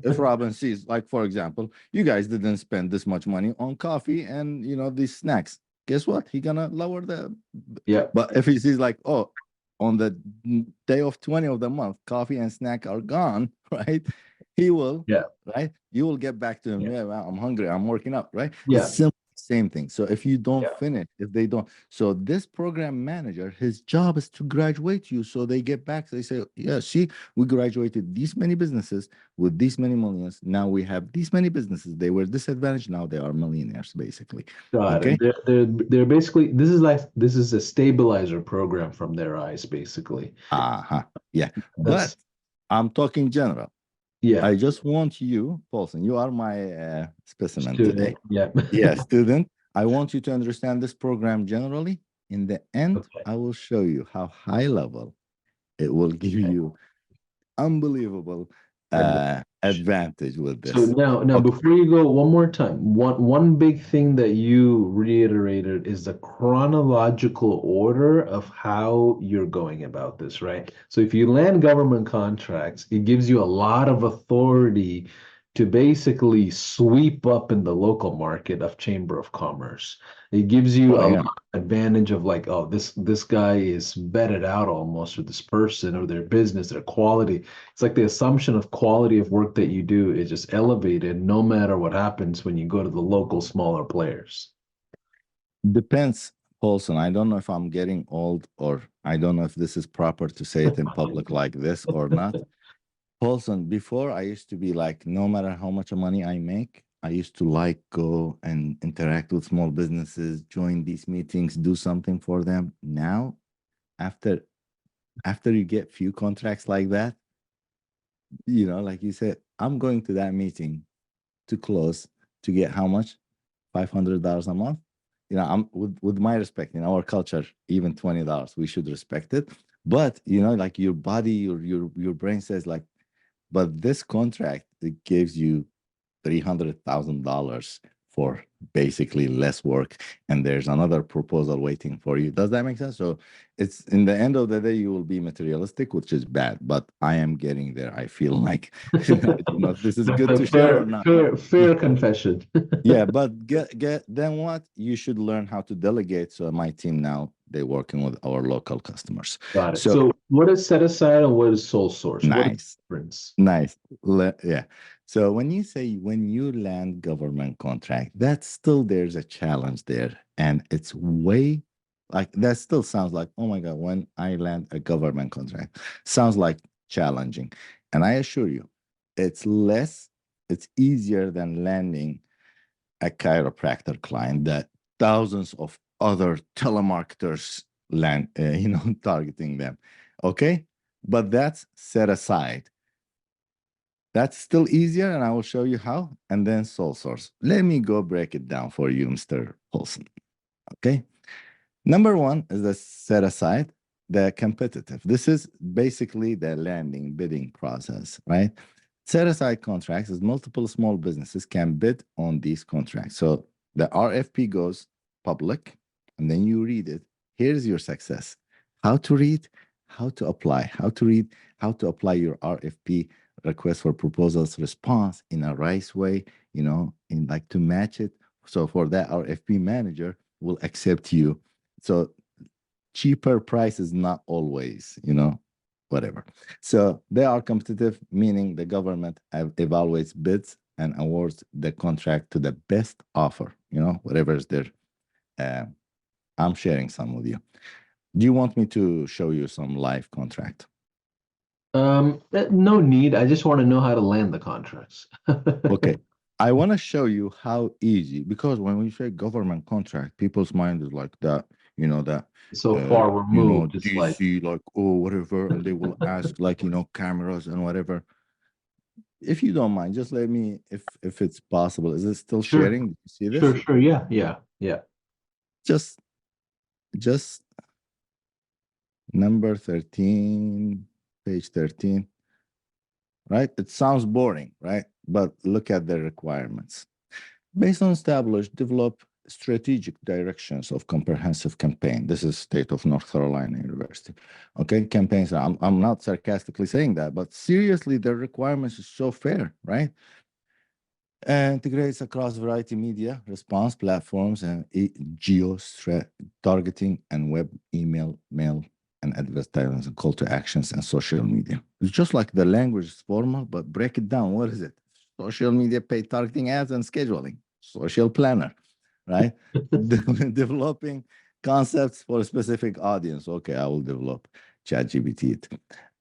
If Robin sees, like for example, you guys didn't spend this much money on coffee and these snacks, guess what? He gonna lower the. yeah, But if he sees like, oh, on the day of 20 of the month, coffee and snack are gone, right? He will, yeah, right? You will get back to him. yeah, Yeah, well, I'm hungry. I'm working out, right? It's yeah, simple, same thing. So if you don't yeah. finish, if they don't, so this program manager, his job is to graduate you. So they get back. They say, yeah, see, we graduated these many businesses with these many millions. Now we have these many businesses. They were disadvantaged. Now they are millionaires, basically. Got Okay. it. They're basically this is a stabilizer program from their eyes, basically. Uh-huh. Yeah. But That's I'm talking general. yeah, I just want you, Paulson, you are my specimen today. student. Yeah. Yeah, student. I want you to understand this program generally. In the end, Okay. I will show you how high level it will give Okay. you unbelievable Advantage. advantage with So this. now Okay. before you go, one more time, one big thing that you reiterated is the chronological order of how you're going about this, right? So if you land government contracts, it gives you a lot of authority to basically sweep up in the local market of Chamber of Commerce. It gives you Oh, a yeah. lot of advantage of like, oh, this guy is vetted out almost, or this person or their business, their quality. It's like the assumption of quality of work that you do is just elevated no matter what happens when you go to the local smaller players. Depends, Paulson. I don't know if I'm getting old, or I don't know if this is proper to say it in public like this or not. Paulson, before I used to be like, no matter how much money I make, I used to like go and interact with small businesses, join these meetings, do something for them. Now after after you get few contracts like that, you know, like you said, I'm going to that meeting to close to get how much? $500 a month. You know, I'm with my respect in our culture, even $20, we should respect it. But you know, like your body, your brain says like, but this contract, it gives you $300,000 for basically less work, and there's another proposal waiting for you. Does that make sense? So it's in the end of the day, you will be materialistic, which is bad, but I am getting there. I feel like I don't know if this is good to share or not. Fair confession. Yeah, but get then what? You should learn how to delegate. So my team now, they're working with our local customers. Got it. So So what is set aside and what is sole source? What is the nice. difference? Nice. Yeah. So when you say when you land government contract, that's still there's a challenge there. And it's way like that still sounds like, oh my God, when I land a government contract, sounds like challenging. And I assure you, it's easier than landing a chiropractor client that thousands of other telemarketers land, targeting them. Okay. But that's set aside. That's still easier, and I will show you how. And then sole source. Let me go break it down for you, Mr. Paulson. Okay. Number one is the set aside, the competitive. This is basically the landing bidding process, right? Set aside contracts is multiple small businesses can bid on these contracts. So the RFP goes public, and then you read it. Here's your success. How to read, how to apply, how to read, how to apply your RFP request for proposals response in a right way, in like to match it. So for that, RFP manager will accept you. So cheaper price is not always, whatever. So they are competitive, meaning the government evaluates bids and awards the contract to the best offer, whatever is there. I'm sharing some with you. Do you want me to show you some live contract? No need. I just want to know how to land the contracts. Okay. I want to show you how easy, because when we say government contract, people's mind is like that, that So far removed, it's like, DC, like, oh, whatever, and they will ask like, cameras and whatever. If you don't mind, just let me, if it's possible, is it still sure, sharing? Do you see this? sure. Yeah. Just number 13, page 13, right? It sounds boring, right? But look at the requirements. Based on established, develop strategic directions of comprehensive campaign. This is state of North Carolina University. Okay, campaigns. I'm not sarcastically saying that, but seriously, the requirements is so fair, right? Integrates across variety media response platforms and geo targeting and web, email, mail, and advertisements and call to actions and social media. It's just like the language is formal, but break it down. What is it? Social media, paid targeting, ads, and scheduling. Social planner, right? Developing concepts for a specific audience. Okay, I will develop ChatGPT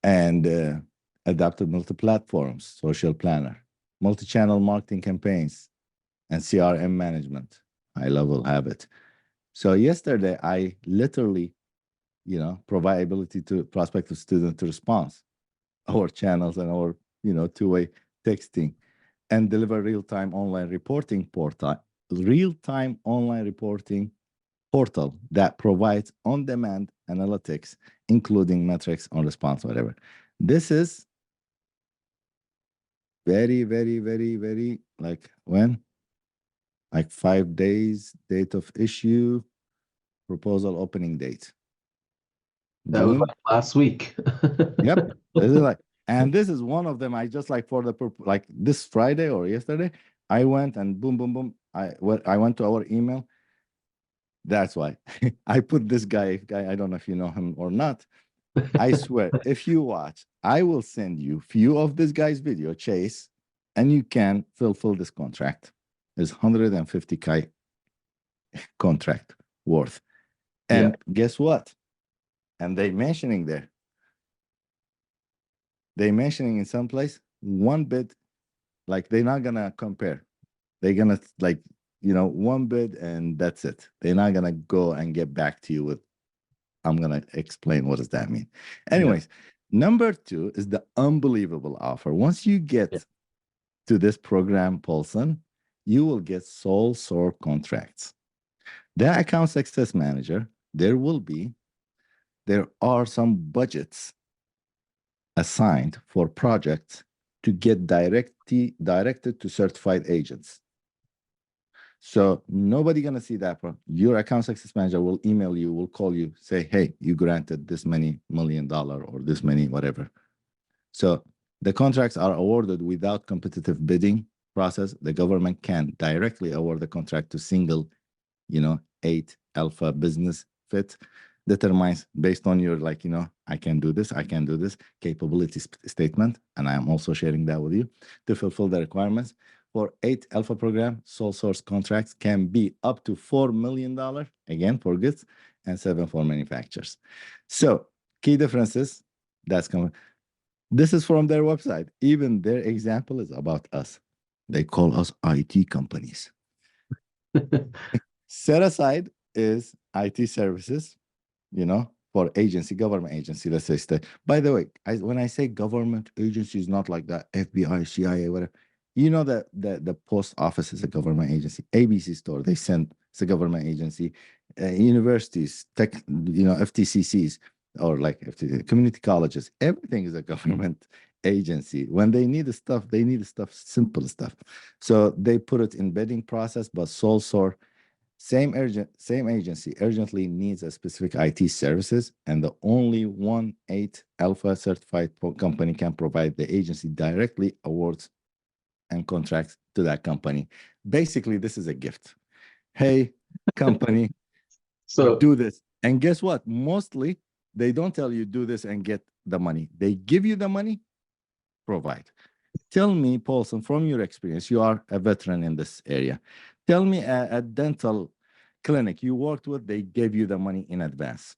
and adapted multi-platforms, social planner, multi-channel marketing campaigns, and CRM management, HighLevel habit. So yesterday, I literally, provide ability to prospective student to respond our channels and our, two-way texting, and deliver real-time online reporting portal that provides on-demand analytics, including metrics on response, whatever. This is very, very, very, very like when? Like 5 days, date of issue, proposal opening date. That was June. like last week. Yep. This is like, and this is one of them. I just like for the like this Friday or yesterday, I went and boom, boom, boom. I went to our email. That's why I put this guy. I don't know if you know him or not. I swear, if you watch, I will send you few of this guy's video, Chase, and you can fulfill this contract. It's 150K contract worth. Yeah. And guess what? And they mentioning in some place one bid, like they're not gonna compare. They're gonna one bid and that's it. They're not gonna go and get back to you with I'm gonna explain what does that mean. Anyways, number 2 is the unbelievable offer. Once you get to this program, Paulson, you will get sole source contracts. The account success manager, there are some budgets assigned for projects to get directed to certified agents. So nobody gonna see that. Your account success manager will email you, will call you, say, hey, you granted this many $1 million or this many whatever. So the contracts are awarded without competitive bidding process. The government can directly award the contract to single, 8 alpha business fit, determines based on your I can do this, capability statement, and I am also sharing that with you to fulfill the requirements. For 8 alpha program, sole source contracts can be up to $4 million, again, for goods, and 7 for manufacturers. So key differences, that's coming. This is from their website. Even their example is about us. They call us IT companies. Set aside is IT services, for agency, government agency, let's say. By the way, when I say government agency, is not like that FBI, CIA, whatever. That the post office is a government agency. ABC store, it's a government agency. Universities, tech, FTCCs, or like FTC, community colleges, everything is a government agency. When they need the stuff, simple stuff. So they put it in bidding process, but sole source, same agency urgently needs a specific IT services, and the only 8 alpha certified company can provide. The agency directly awards and contracts to that company. Basically, this is a gift. Hey, company, So do this. And guess what? Mostly, they don't tell you do this and get the money. They give you the money, provide. Tell me, Paulson, from your experience, you are a veteran in this area. Tell me a dental clinic you worked with, they gave you the money in advance.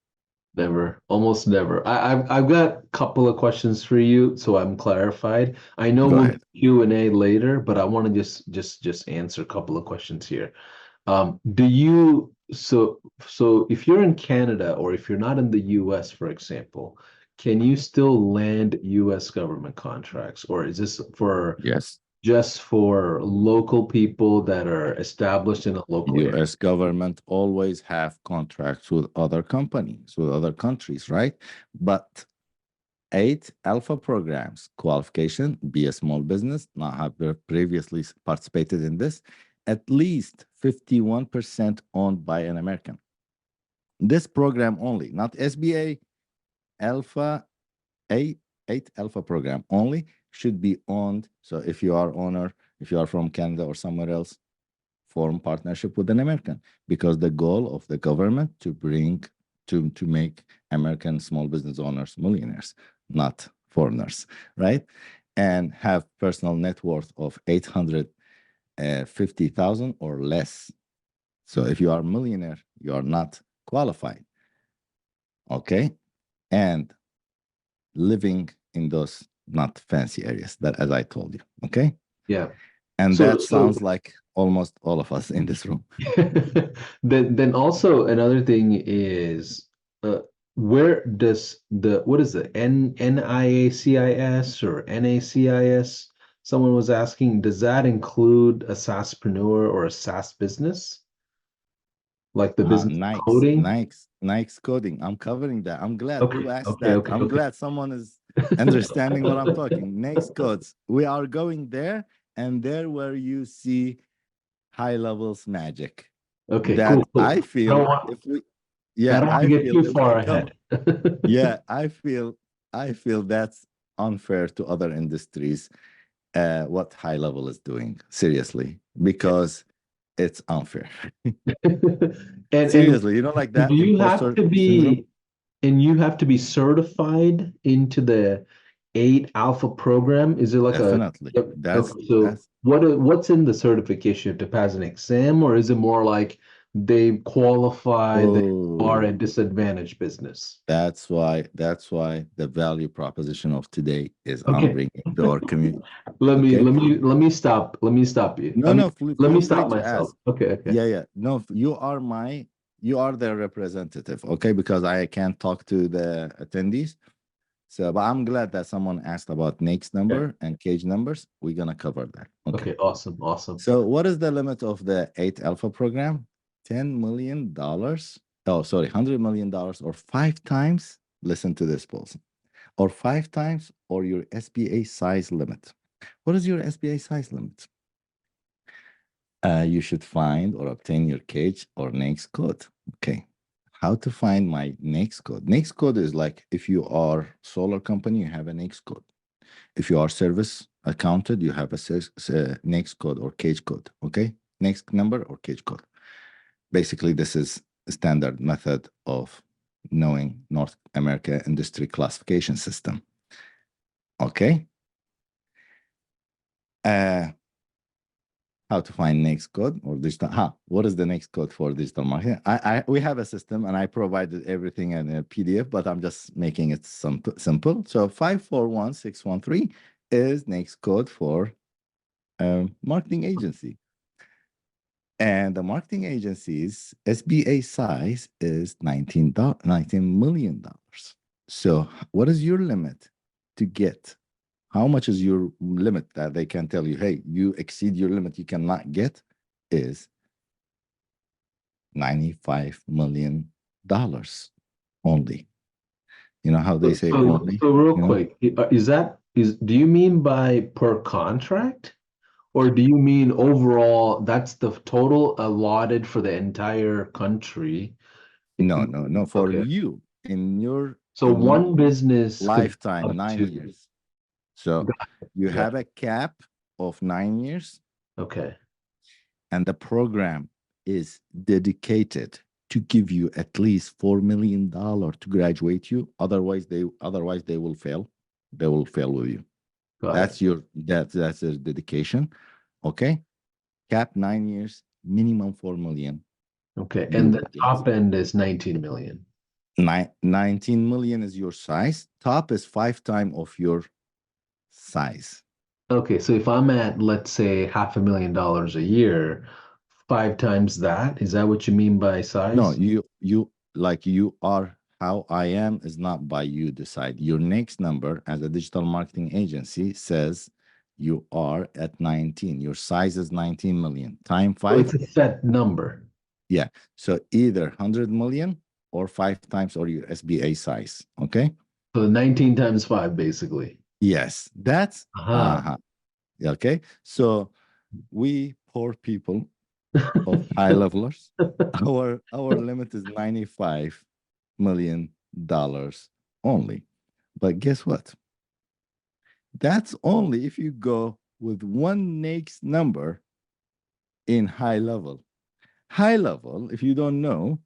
never, almost never. I've got a couple of questions for you, so I'm clarified. I know Go we'll ahead. do Q&A later, but I want to just answer a couple of questions here. So if you're in Canada or if you're not in the US, for example, can you still land US government contracts, or is this for Yes. just for local people that are established in a local area? US government always have contracts with other companies, with other countries, right? But 8 alpha programs qualification, be a small business, not have previously participated in this, at least 51% owned by an American. This program only, not SBA, alpha, 8 alpha program only should be owned. So if you are owner, if you are from Canada or somewhere else, form partnership with an American, because the goal of the government to make American small business owners millionaires, not foreigners, right? And have personal net worth of 850,000 or less. So if you are a millionaire, you are not qualified. Okay. And living in those not fancy areas that, as I told you. Okay. Yeah. And So that sounds like almost all of us in this room. then also another thing is where does what is the NIACIS or NACIS? Someone was asking, does that include a SaaSpreneur or a SaaS business? Like the business coding? Nike's coding. I'm covering that. I'm glad you asked Okay, that. okay, I'm okay. glad someone is understanding what I'm talking. Nike's codes. We are going there, and there where you see HighLevel's magic. Okay, That cool, cool. I feel I if we, don't want to I get feel too if we far come, ahead. I feel that's unfair to other industries. What HighLevel is doing, seriously, because it's unfair. And Seriously, like do that you have imposter to syndrome. be, and you have to be certified into the 8 alpha program? Is it like a, Definitely. yep, That's okay, so that's what's in the certification? To pass an exam, or is it more like they qualify that you are a oh disadvantaged business? that's why the value proposition of today is I'm Okay. bringing to our community. Let me Okay. stop you. No, no, Let me feel free stop to myself. ask. Okay, okay. Yeah. No, you are my you are their representative, okay? Because I can't talk to the attendees. So, but I'm glad that someone asked about NAICS Okay. number and cage numbers. We're gonna cover that. Okay. Okay, awesome, awesome. So, what is the limit of the 8 Alpha program? $10 million. Oh, sorry, $100 million or 5 times. Listen to this, Paulson. Or 5 times or your SBA size limit. What is your SBA size limit? You should find or obtain your cage or NAICS code. Okay. How to find my NAICS code? NAICS code is like if you are solar company, you have a NAICS code. If you are service accounted, you have a NAICS code or cage code. Okay. NAICS number or cage code. Basically, this is a standard method of knowing North America industry classification system. Okay. How to find NAICS code or digital. What is the NAICS code for digital marketing? We have a system and I provided everything in a PDF, but I'm just making it simple. So 541613 is NAICS code for marketing agency. And the marketing agency's SBA size is $19 million. So what is your limit to get? How much is your limit that they can tell you, hey, you exceed your limit, you cannot get, is $95 million only. You know how they say only? So real You know? quick, do you mean by per contract? Or do you mean overall, that's the total allotted for the entire country? No. For Okay. you, in your So one business could lifetime, up 9 to, years. So you got have a cap of 9 years, okay. and the program is dedicated to give you at least $4 million to graduate you. Otherwise, they will fail. They will fail with you. Got it. That's their dedication. Okay. Cap 9 years, minimum 4 million. Okay. You And the will get top end is 19 million. 19 million is your size. Top is 5 times of your size. Okay. So if I'm at, let's say, $500,000 a year, 5 times that, is that what you mean by No, size? you like you are how I am is not by you decide. Your next number as a digital marketing agency says you are at 19. Your size is 19 million. Time So it's 5. a set number. Yeah. So either 100 million or 5 times or your SBA size. Okay. So 19 times 5, basically. Yes. That's Uh-huh. okay. So we poor people of high levelers, our limit is $95 million only. But guess what? That's only if you go with one NAICS number in HighLevel. HighLevel, if you don't know,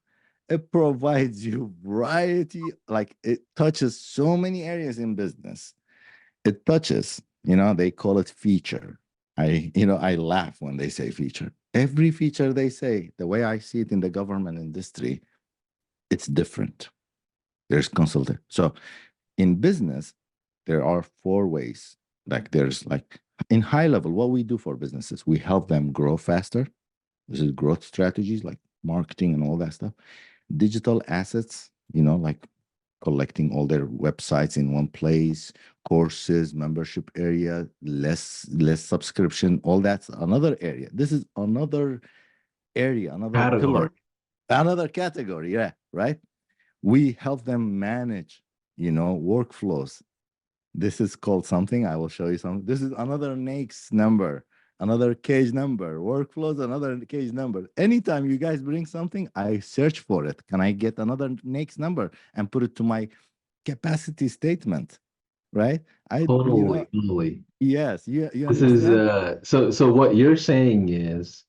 it provides you variety, like it touches so many areas in business. It touches, they call it feature. I laugh when they say feature. Every feature they say, the way I see it in the government industry, it's different. There's consultant. So in business, there are 4 ways. Like there's like in HighLevel, what we do for businesses, we help them grow faster. This is growth strategies like marketing and all that stuff. Digital assets, like collecting all their websites in one place, courses, membership area, less subscription, all that's another area. This is another area, another Category. pillar, another category. Yeah, right. We help them manage, workflows. This is called something. I will show you something. This is another NAICS number, another cage number, workflows, another cage number. Anytime you guys bring something, I search for it. Can I get another NAICS number and put it to my capacity statement? Right? Totally. Yes, you This is understand? so what you're saying is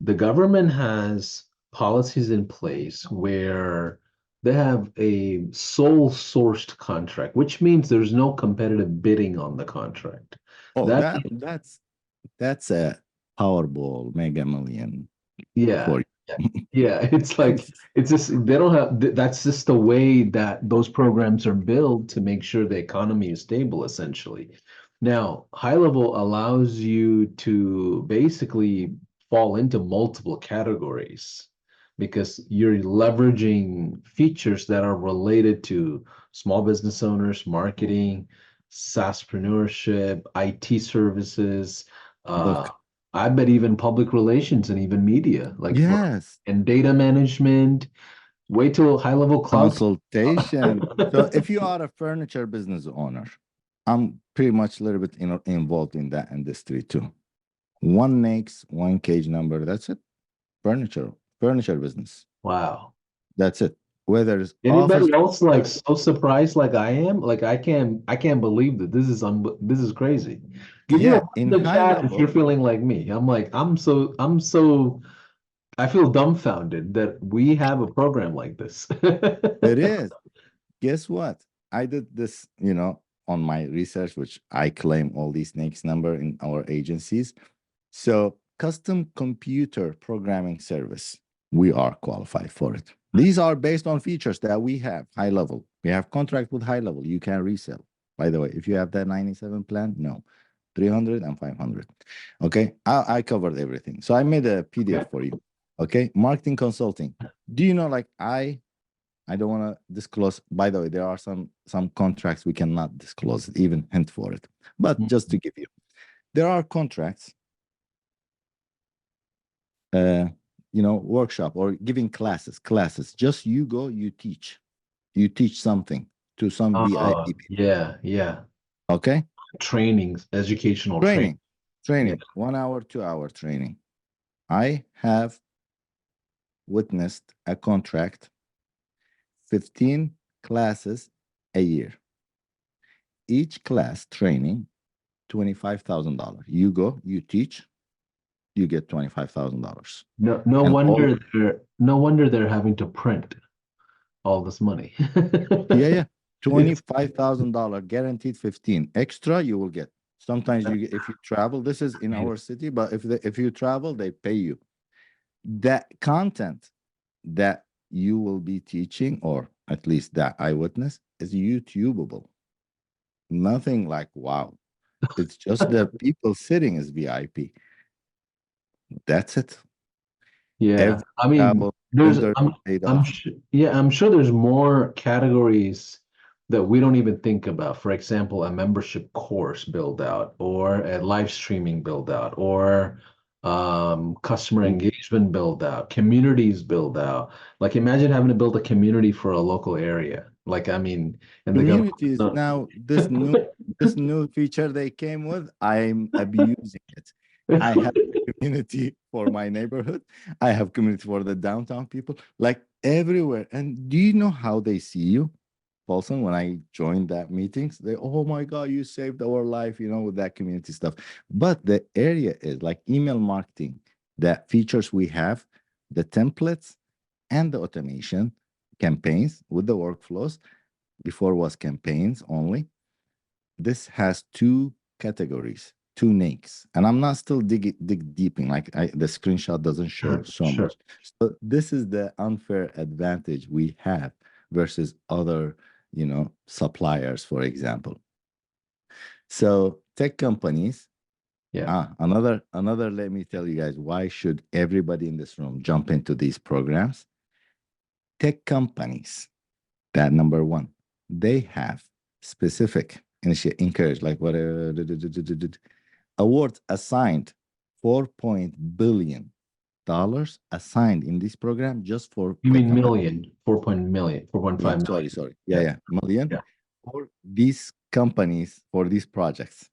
the government has policies in place where they have a sole sourced contract, which means there's no competitive bidding on the contract. Oh, That that's a Powerball Mega Million yeah, for yeah, it's like it's just they don't have that's just the way that those programs are built to make sure the economy is stable, essentially. Now, high level allows you to basically fall into multiple categories. because you're leveraging features that are related to small business owners, marketing, SaaSpreneurship, IT services, uh, Look, I bet even public relations and even media, like for yes, and data management. Wait till high-level cloud. consultation. So if you are a furniture business owner, I'm pretty much a little bit involved in that industry too. One NAICS, one cage number. That's it. Furniture business. Wow. That's it. Whether it's office Anybody else like furniture, so surprised like I am? Like I can't believe that this is crazy. Give me a yeah, one in in the high chat if you're level, feeling like me. I'm so I feel dumbfounded that we have a program like this. it is. Guess what? I did this, on my research, which I claim all these NAICS number in our agencies. So custom computer programming service, we are qualified for it. These are based on features that we have HighLevel. We have contract with HighLevel. You can resell. By the way, if you have that 97 plan, no, 300 and 500. Okay, I covered everything. So I made a PDF for you. Okay, marketing consulting. Do you know, like I don't want to disclose. By the way, there are some contracts we cannot disclose, even hint for it. But just to give you, there are contracts, workshop or giving classes. Just you go, you teach something to some Oh, VIP people. yeah, yeah. Okay, Trainings, educational training. training, Yeah. 1 hour, 2 hour training. I have witnessed a contract, 15 classes a year. Each class training, $25,000. You go, you teach, you get $25,000. No, no And all, wonder they're having to print all this money. yeah, It's $25,000 guaranteed. 15 extra you will get. Sometimes you get, if you travel. This is in our city, but if you travel, they pay you. That content that you will be teaching, or at least that I witness, is YouTubeable. Nothing like wow. It's just the people sitting as VIP. That's it. Yeah, Every I mean, travel vendor paid I'm off. sure, yeah, I'm sure there's more categories that we don't even think about. For example, a membership course build out, or a live streaming build out, or customer engagement build out, communities build out. Like, imagine having to build a community for a local area. Like, I mean, and the government. Communities now, this new feature they came with, I'm abusing it. I have community for my neighborhood. I have community for the downtown people, like everywhere. And do you know how they see you, Paulson? When I joined that meetings, they, oh my God, you saved our life, with that community stuff. But the area is like email marketing, that features we have, the templates and the automation campaigns with the workflows. Before was campaigns only. This has two categories, two NAICS, and I'm not still dig deep in, like the screenshot doesn't show Sure, so sure. much. So this is the unfair advantage we have versus other, suppliers, for example. So tech companies, Yeah. another, let me tell you guys, why should everybody in this room jump into these programs? Tech companies, that number one, they have specific encourage, like what awards assigned, $4 billion assigned in this program just for You tech mean companies. million, 4.5 million. Sorry. Yeah, Yeah, million yeah. for these companies, for these projects.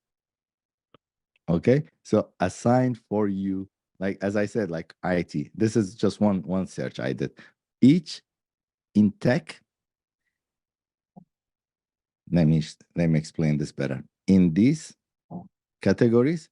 Okay, so assigned for you, like as I said, like IT. This is just one search I did. Each in tech, let me explain this better. In these categories,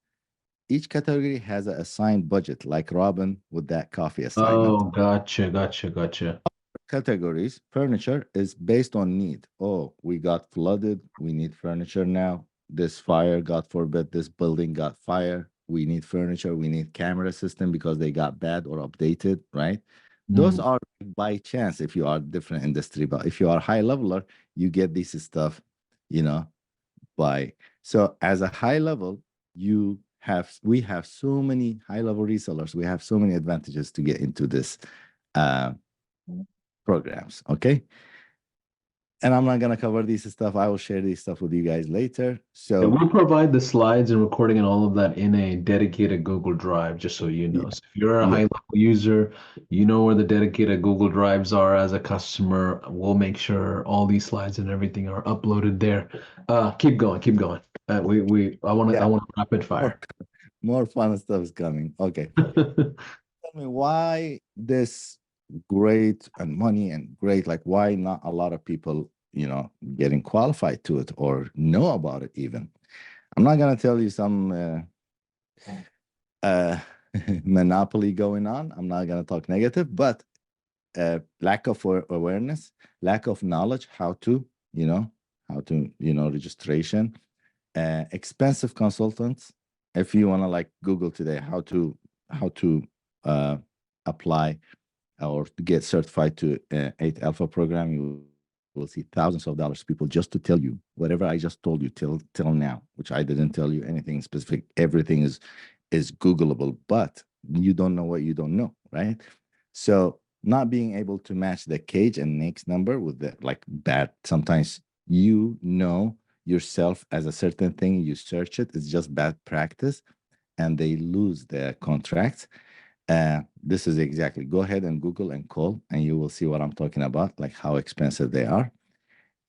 each category has an assigned budget, like Robin with that coffee assignment. Oh, gotcha, gotcha, gotcha. Categories, furniture is based on need. Oh, we got flooded. We need furniture now. This fire, God forbid, this building got fire. We need furniture. We need camera system because they got bad or updated, right? Those Mm. are by chance if you are different industry, but if you are high leveler, you get this stuff, you know, by. So as a high level, we have so many high level resellers. We have so many advantages to get into this uh, programs. Okay. And I'm not gonna cover this stuff. I will share this stuff with you guys later. And So we'll provide the slides and recording and all of that in a dedicated Google Drive, just so you know. yeah, So if you're a yeah, high-level user, you know where the dedicated Google Drives are as a customer. We'll make sure all these slides and everything are uploaded there. Keep going, keep going. I yeah. want rapid More, fire. more fun stuff is coming. Okay. Tell me why this great and money and great, like why not a lot of people, getting qualified to it or know about it even. I'm not gonna tell you some uh monopoly going on. I'm not gonna talk negative, but lack of awareness, lack of knowledge, registration, expensive consultants. If you want to like Google today, how to uh, apply or to get certified to 8 Alpha program, you will see thousands of dollars people just to tell you whatever I just told you till now, which I didn't tell you anything specific. Everything is Googleable, but you don't know what you don't know, right? So not being able to match the cage and NAICS number with the like bad, sometimes yourself as a certain thing, you search it, it's just bad practice, and they lose the contracts. This is exactly, go ahead and Google and call, and you will see what I'm talking about, like how expensive they are,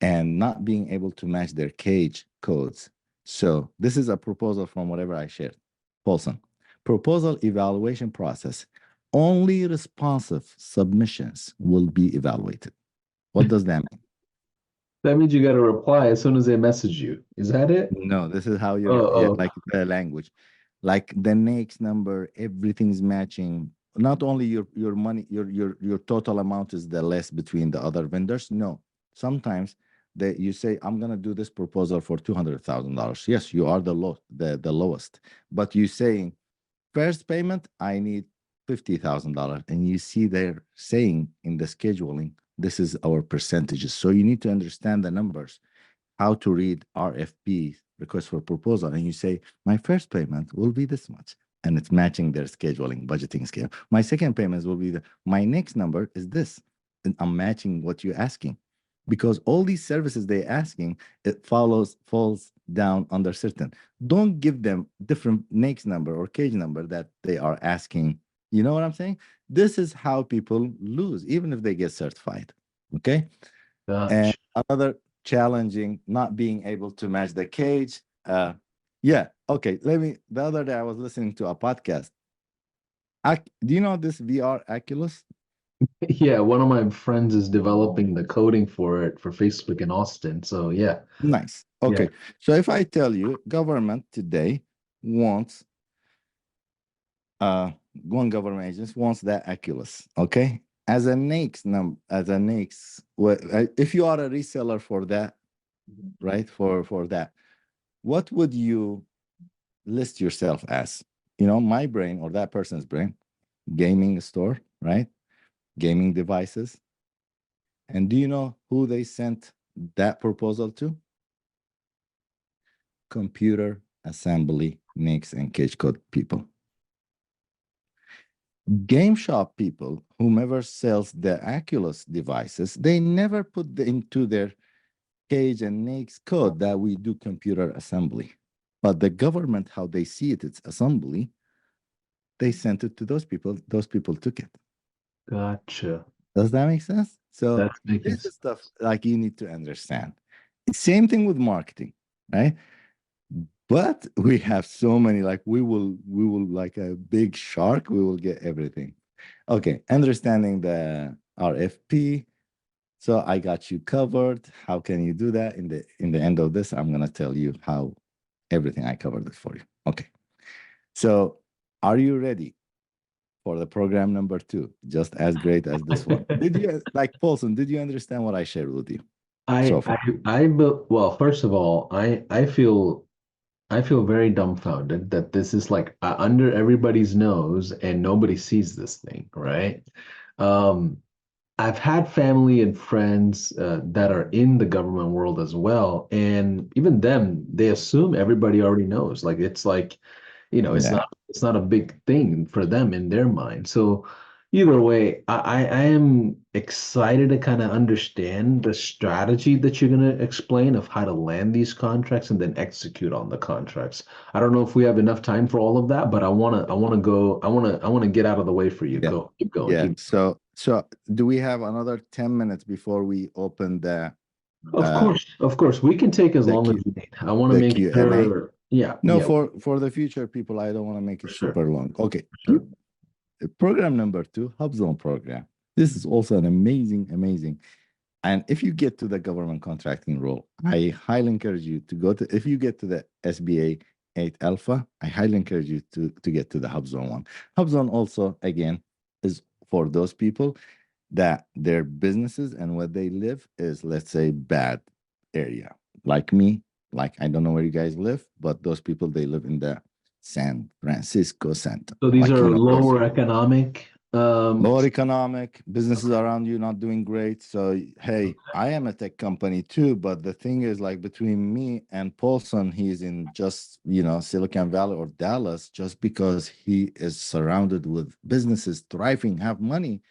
and not being able to match their cage codes. So this is a proposal from whatever I shared. Paulson, proposal evaluation process. Only responsive submissions will be evaluated. What does that mean? That means you got to reply as soon as they message you. Is that it? No, this is how Oh, yeah, oh, like the language, like the next number, everything's matching. Not only your money, your total amount is the less between the other vendors. No, sometimes you say I'm gonna do this proposal for $200,000. Yes, you are the lowest, but you saying first payment I need $50,000, and you see they're saying in the scheduling this is our percentages. So you need to understand the numbers, how to read RFP, request for proposal, and you say, my first payment will be this much, and it's matching their scheduling, budgeting scale. My second payments will be my next number is this, and I'm matching what you're asking. Because all these services they're asking, it falls down under certain. Don't give them different next number or cage number that they are asking. You know what I'm saying? This is how people lose, even if they get certified. Okay. And gotcha. another challenging, not being able to match the cage. Yeah, okay. The other day I was listening to a podcast. Do you know this VR Oculus? Yeah, one of my friends is developing the coding for it for Facebook in Austin. So yeah, Nice. yeah. Okay. So if I tell you government today wants one government agency wants that Oculus, okay? As a next if you are a reseller for that, right? For that, what would you list yourself as? My brain or that person's brain, gaming store, right? Gaming devices. And do you know who they sent that proposal to? Computer assembly, mix, and cage code people. Game shop people, whomever sells the Oculus devices, they never put into their cage and makes code that we do computer assembly. But the government, how they see it, it's assembly, they sent it to those people. Those people took it. Gotcha. Does that make sense? So That's making this sense. is stuff like you need to understand. Same thing with marketing, right? But we have so many, like we will like a big shark, we will get everything. Okay, understanding the RFP. So I got you covered. How can you do that? In the end of this, I'm gonna tell you how everything I covered it for you. Okay. So are you ready for the program number 2? Just as great as this one. Did you like Paulson? Did you understand what I shared with you I so I far? well, first of all, I feel very dumbfounded that this is like under everybody's nose and nobody sees this thing, right? Um, I've had family and friends that are in the government world as well, and even them, they assume everybody already knows. Like it's like, Yeah. it's not a big thing for them in their mind. So, Either way, I am excited to kind of understand the strategy that you're going to explain of how to land these contracts and then execute on the contracts. I don't know if we have enough time for all of that, but I want to get out of the way for you. Yeah. Go, keep going, Yeah. keep. So do we have another 10 minutes before we open uh Of course, we can take as the long as Q you need. I want to the make Q&A? sure, yeah, No, yeah, for the future people, I don't want to make for it sure, super long. Okay. for sure. Program number 2, HubZone program. This is also an amazing. And if you get to the government contracting role, I highly encourage you to go to, if you get to the SBA 8 Alpha, I highly encourage you to get to the HubZone one. HubZone also, again, is for those people that their businesses and where they live is, let's say, bad area. Like me, like I don't know where you guys live, but those people, they live in the San Francisco Center. So these Like, are those lower economic, lower economic, businesses okay, around you not doing great. So, hey, I am a tech company too, but the thing is, like, between me and Paulson, he's in just, Silicon Valley or Dallas, just because he is surrounded with businesses thriving, have money.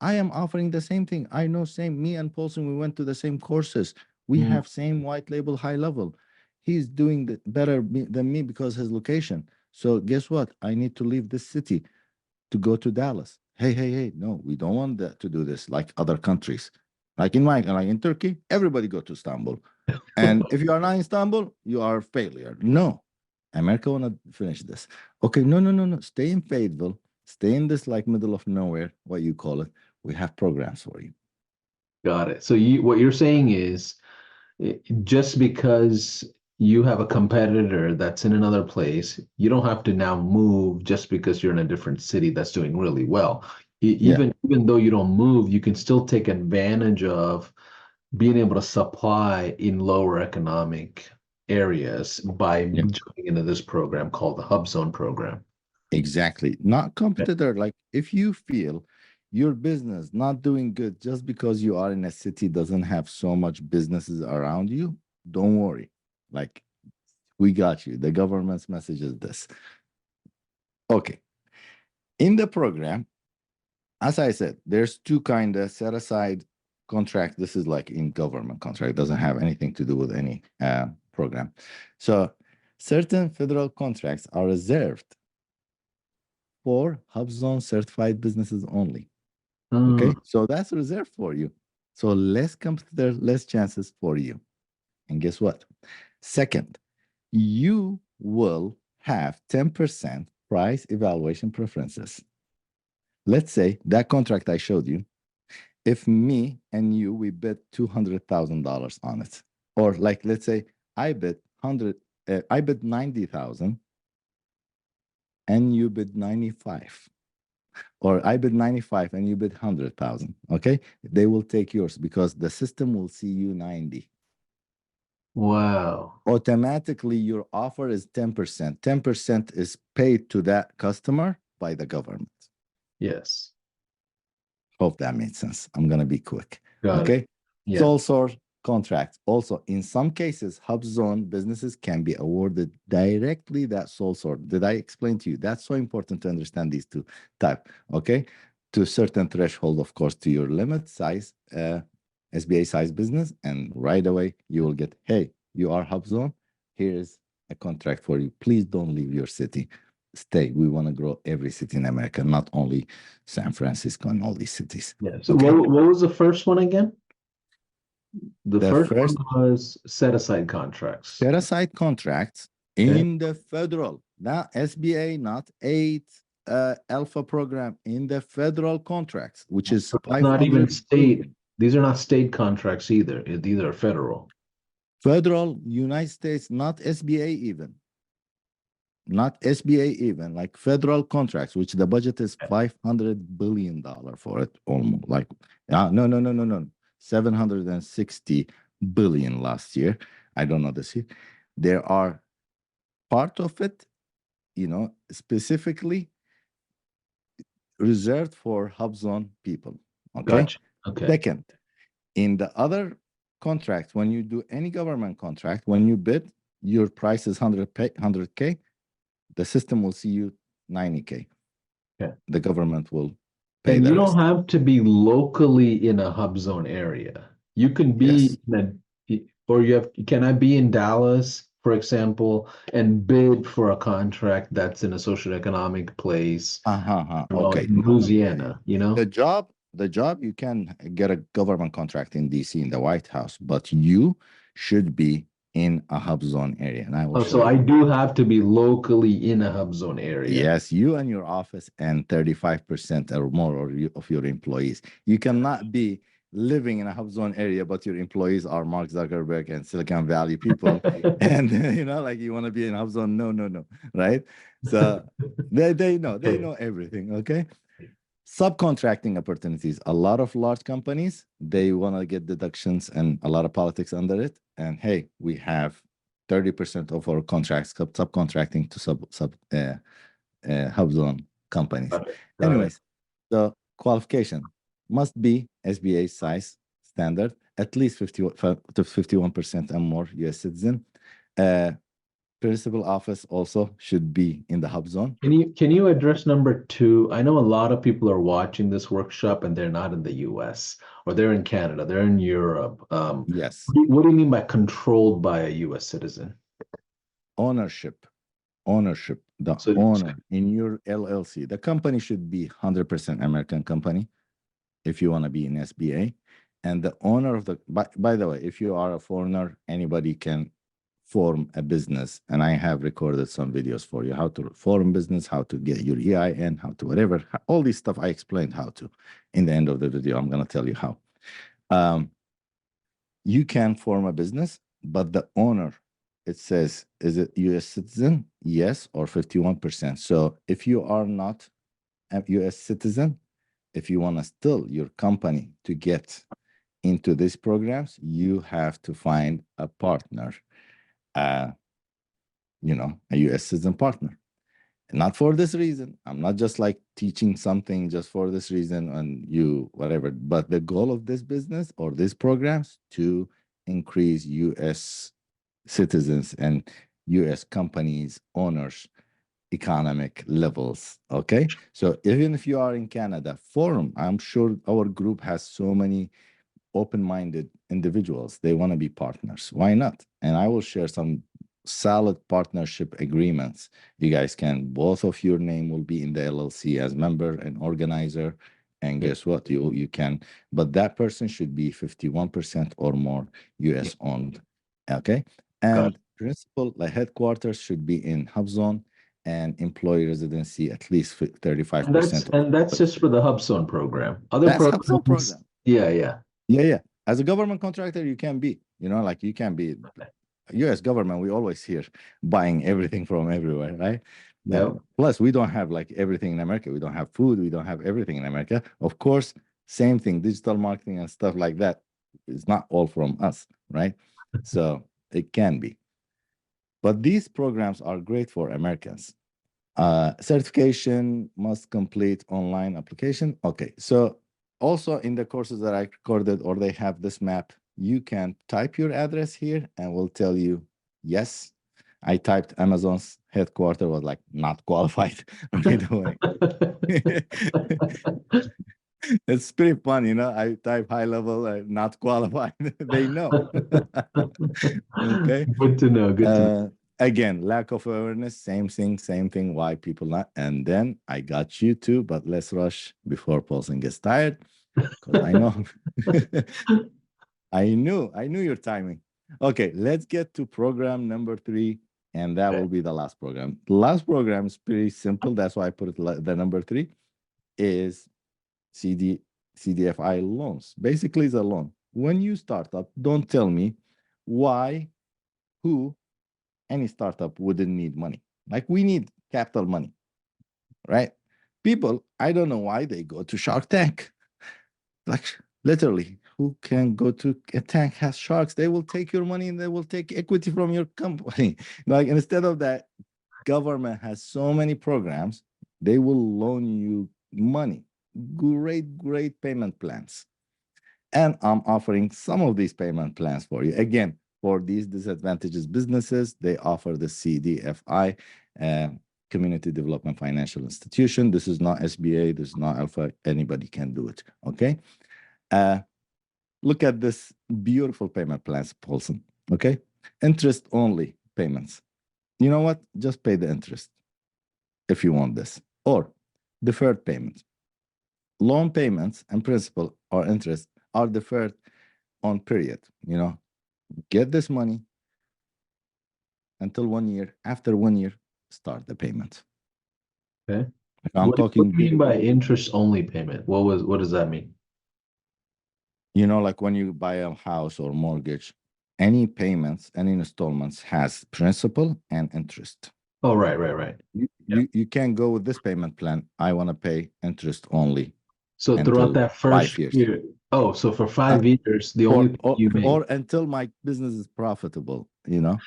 I am offering the same thing. I know same, me and Paulson, we went to the same courses. We mm, have same white label, high level. He's doing better than me because his location. So guess what? I need to leave this city to go to Dallas. Hey, no, we don't want that to do this like other countries. Like in Turkey, everybody go to Istanbul. And if you are not in Istanbul, you are a failure. No. America wanna finish this. Okay, no. Stay in Fayetteville. Stay in this like middle of nowhere, what you call it. We have programs for you. got it. So what you're saying is just because you have a competitor that's in another place, you don't have to now move just because you're in a different city that's doing really well. Yeah, Even though you don't move, you can still take advantage of being able to supply in lower economic areas by yeah. jumping into this program called the HubZone program. Exactly. Not Okay. competitor. Like if you feel your business not doing good just because you are in a city doesn't have so much businesses around you, don't worry. Like we got you. The government's message is this. Okay. In the program, as I said, there's two kind of set aside contract. This is like in government contract, doesn't have anything to do with any program. So certain federal contracts are reserved for HubZone certified businesses only. Mm, Okay, so that's reserved for you. So less competitor, less chances for you. And guess what? Second, you will have 10% price evaluation preferences. Let's say that contract I showed you, if me and you, we bet $200,000 on it, or like, let's say I bet 100, I bet 90,000 and you bid 95. Or I bid 95 and you bid 100,000. Okay. They will take yours because the system will see you 90. wow. Automatically, your offer is 10%. 10% is paid to that customer by the government. Yes. Hope that made sense. I'm going to be quick. Got it. Okay. Yeah. Sole source contracts. Also, in some cases, HubZone businesses can be awarded directly that sole source. Did I explain to you? That's so important to understand these two type. Okay. To a certain threshold, of course, to your limit size, SBA size business. And right away, you will get, hey, you are HubZone. Here's a contract for you. Please don't leave your city. Stay. We want to grow every city in America, not only San Francisco and all these cities. Yeah. So Okay. what was the first one again? The The first one first was set aside contracts. set aside contracts Okay. in the federal, not SBA, not 8 alpha program, in the federal contracts, which is So it's not even 500 state. billion. These are not state contracts either. These are federal. Federal, United States, not SBA even. Not SBA even, like federal contracts, which the budget is $500 billion for it, almost like, no, 760 billion last year. I don't know this year. There are part of it, specifically reserved for HubZone people. Okay. Gotcha. Okay. Second, in the other contract, when you do any government contract, when you bid, your price is 100K, the system will see you 90K. Okay. The government will pay And the you rest. don't have to be locally in a HubZone area. You can Yes. be in or can I be in Dallas, for example, and bid for a contract that's in a socioeconomic place, Okay. in No, no. Louisiana, The job, you can get a government contract in DC in the White House, but you should be in a hub zone area, and I will Oh, show so I you. do have to be locally in a HubZone area. Yes, you and your office and 35% or more of your employees. You cannot be living in a hub zone area, but your employees are Mark Zuckerberg and Silicon Valley people. And like you want to be in a hub zone. No, no, no. Right. So they know everything. Okay. Subcontracting opportunities. A lot of large companies, they want to get deductions and a lot of politics under it. And hey, we have 30% of our contracts subcontracting to HubZone companies. Got it. Got it. Anyways, the qualification must be SBA size standard, at least 50 to 51% and more US citizen. Uh, Principal office also should be in the hub zone. Can you address number two? I know a lot of people are watching this workshop and they're not in the US or they're in Canada, they're in Europe. Yes. What do you mean by controlled by a US citizen? Ownership. The So owner in your LLC. The company should be 100% American company if you want to be in SBA. And the owner of by the way, if you are a foreigner, anybody can form a business. And I have recorded some videos for you how to form business, how to get your EIN, how to whatever, all this stuff I explained how to. In the end of the video, I'm going to tell you how. You can form a business, but the owner, it says, is it US citizen? Yes, or 51%. So if you are not a US citizen, if you want to still your company to get into these programs, you have to find a partner, a US citizen partner. Not for this reason. I'm not just like teaching something just for this reason and you whatever. But the goal of this business or these programs to increase US citizens and US companies, owners, economic levels. Okay. So even if you are in Canada, forum, I'm sure our group has so many open-minded individuals. They want to be partners. Why not? And I will share some solid partnership agreements. You guys can, both of your name will be in the LLC as member and organizer. And yeah, guess what? You can, but that person should be 51% or more US owned. Okay. got And principal, like headquarters should be in HubZone and employee residency at least it. 35% of And that's just for the HubZone program. Other that's HubZone programs, program. yeah, yeah. Yeah. As a government contractor, you can be, like you can be US government. We always hear buying everything from everywhere, right? Yeah. Plus, we don't have like everything in America. We don't have food. We don't have everything in America. Of course, same thing, digital marketing and stuff like that is not all from us, right? So it can be. But these programs are great for Americans. Certification must complete online application. Okay, so also in the courses that I recorded, or they have this map, you can type your address here and will tell you, yes, I typed Amazon's headquarter was like not qualified right away. It's pretty fun, I type HighLevel, not qualified. They know. Okay. Good to know. Good to know. Again, lack of awareness, same thing. Why people not? And then I got you too, but let's rush before Paulson gets tired, because I know. I knew your timing. Okay, let's get to program number 3, and that will be the last program. The last program is pretty simple. That's why I put it the number 3 is CDFI loans. Basically, it's a loan. When you start up, don't tell me why, who, any startup wouldn't need money. Like we need capital money, right? People, I don't know why they go to Shark Tank. Like literally, who can go to a tank has sharks? They will take your money and they will take equity from your company. Like instead of that, government has so many programs, they will loan you money. Great payment plans. And I'm offering some of these payment plans for you. Again, for these disadvantaged businesses, they offer the CDFI. community development financial institution. This is not SBA. This is not Alpha. Anybody can do it. Okay. Look at this beautiful payment plans, Paulson. Okay. Interest only payments. You know what? Just pay the interest if you want this, or deferred payments. Loan payments and principal or interest are deferred on period. You know, get this money until 1 year. After 1 year, start the payment. Okay. I'm What talking do you mean big. by interest only payment? What does that mean? You know, like when you buy a house or mortgage, any payments, any installments has principal and interest. Oh, right. You can't go with this payment plan. I want to pay interest only. So until throughout that first 5 years. year, oh, so for 5 years, the only thing you make. Or until my business is profitable, you know?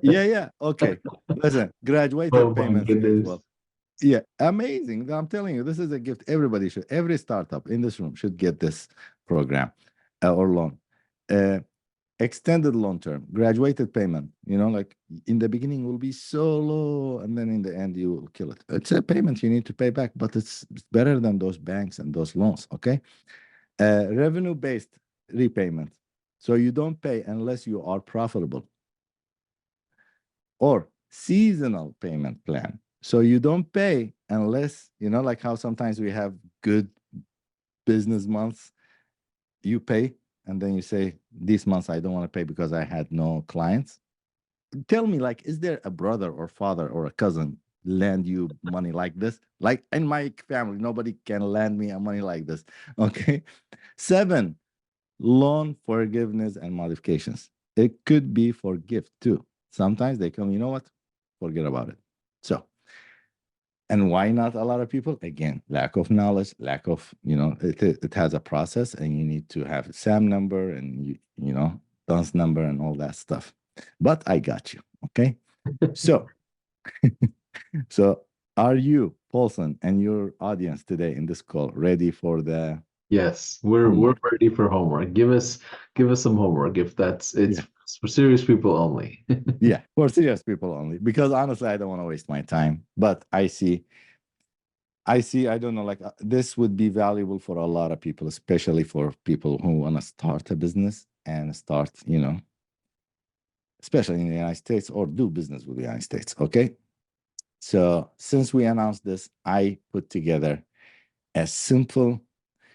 Yeah. Okay. Listen, graduated Oh my payment goodness. schedule. Yeah, amazing. I'm telling you, this is a gift. Everybody should, every startup in this room should get this program or loan. Extended long term, graduated payment, you know, like in the beginning will be so low and then in the end you will kill it. It's a payment you need to pay back, but it's better than those banks and those loans. Okay. Revenue based repayment. So you don't pay unless you are profitable. Or seasonal payment plan. So you don't pay unless, you know, like how sometimes we have good business months, you pay and then you say, this month I don't want to pay because I had no clients. Tell me, like, is there a brother or father or a cousin lend you money like this? Like in my family, nobody can lend me a money like this. Okay. 7, loan forgiveness and modifications. It could be for gift too. Sometimes they come, you know what? Forget about it. So, and why not a lot of people? Again, lack of knowledge, lack of, you know, it has a process and you need to have a SAM number and, you know, DUNS number and all that stuff. But I got you. Okay. So, so are you, Paulson, and your audience today in this call ready for the Yes, we're homework? ready for homework. Give us some homework if it's Yeah. for serious people only. Yeah, for serious people only. Because honestly, I don't want to waste my time. But I see, I don't know, like this would be valuable for a lot of people, especially for people who want to start a business and start, you know, especially in the United States or do business with the United States. Okay. So since we announced this, I put together a simple,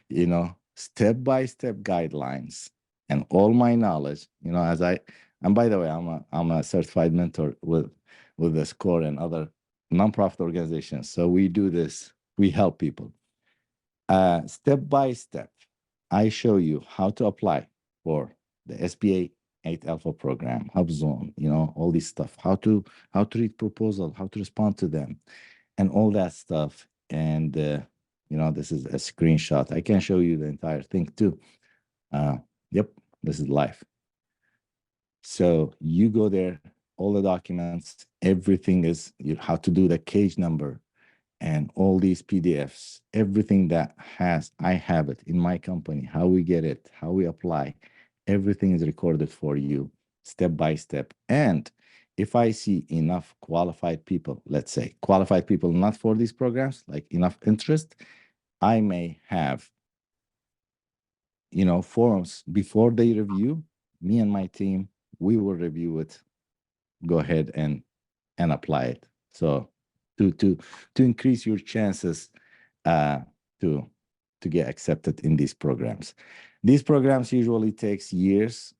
you know, step-by-step guidelines and all my knowledge, you know, and by the way, I'm a certified mentor with the SCORE and other nonprofit organizations. So we do this, we help people. Step by step, I show you how to apply for the SBA 8 Alpha program, HubZone, you know, all this stuff, how to read proposal, how to respond to them, and all that stuff. And you know, this is a screenshot. I can show you the entire thing too. Yep, this is live. So you go there, all the documents, everything is how to do the cage number and all these PDFs, everything that I have it in my company, how we get it, how we apply, everything is recorded for you step by step. And if I see enough qualified people, let's say qualified people not for these programs, like enough interest, I may have, you know, forums before they review. Me and my team, we will review it, go ahead and apply it. So to increase your chances to get accepted in these programs. These programs usually takes years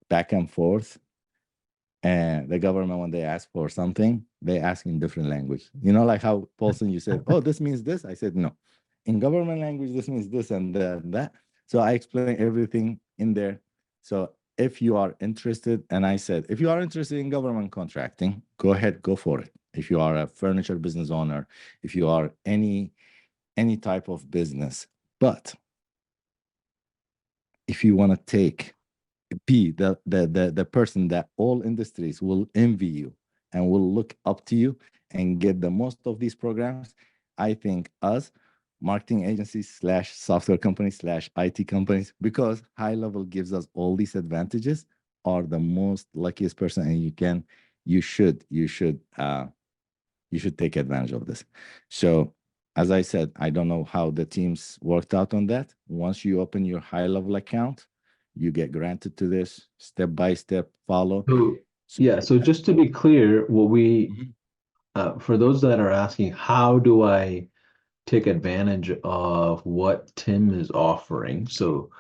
back and forth. And the government, when they ask for something, they ask in different language. You know, like how Paulson, you said, oh, this means this. I said, no. In government language, this means this and that. So I explain everything in there. So if you are interested, and I said, if you are interested in government contracting, go ahead, go for it. If you are a furniture business owner, if you are any type of business, but if you want to be the person that all industries will envy you and will look up to you and get the most of these programs, I think us marketing agencies / software companies / IT companies, because HighLevel gives us all these advantages, are the most luckiest person, and you can you should take advantage of this. So as I said, I don't know how the teams worked out on that. Once you open your HighLevel account, you get granted to this step by step follow. So, So, yeah, so just to be clear, what we, Mhm. for those that are asking, how do I take advantage of what Tim is offering? So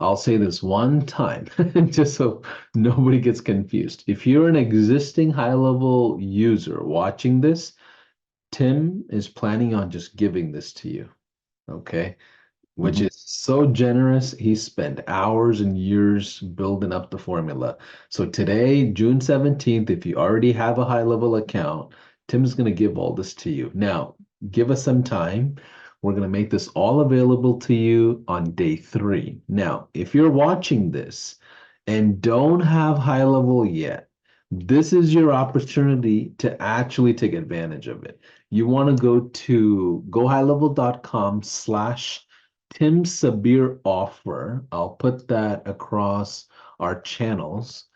I'll say this one time, just so nobody gets confused. If you're an existing HighLevel user watching this, Tim is planning on just giving this to you. Okay. Which Mhm. is so generous. He spent hours and years building up the formula. So today, June 17th, if you already have a HighLevel account, Tim's going to give all this to you. Now, give us some time. We're going to make this all available to you on day 3. Now, if you're watching this and don't have HighLevel yet, this is your opportunity to actually take advantage of it. You want to go to gohighlevel.com/Tim Sabir offer. I'll put that across our channels.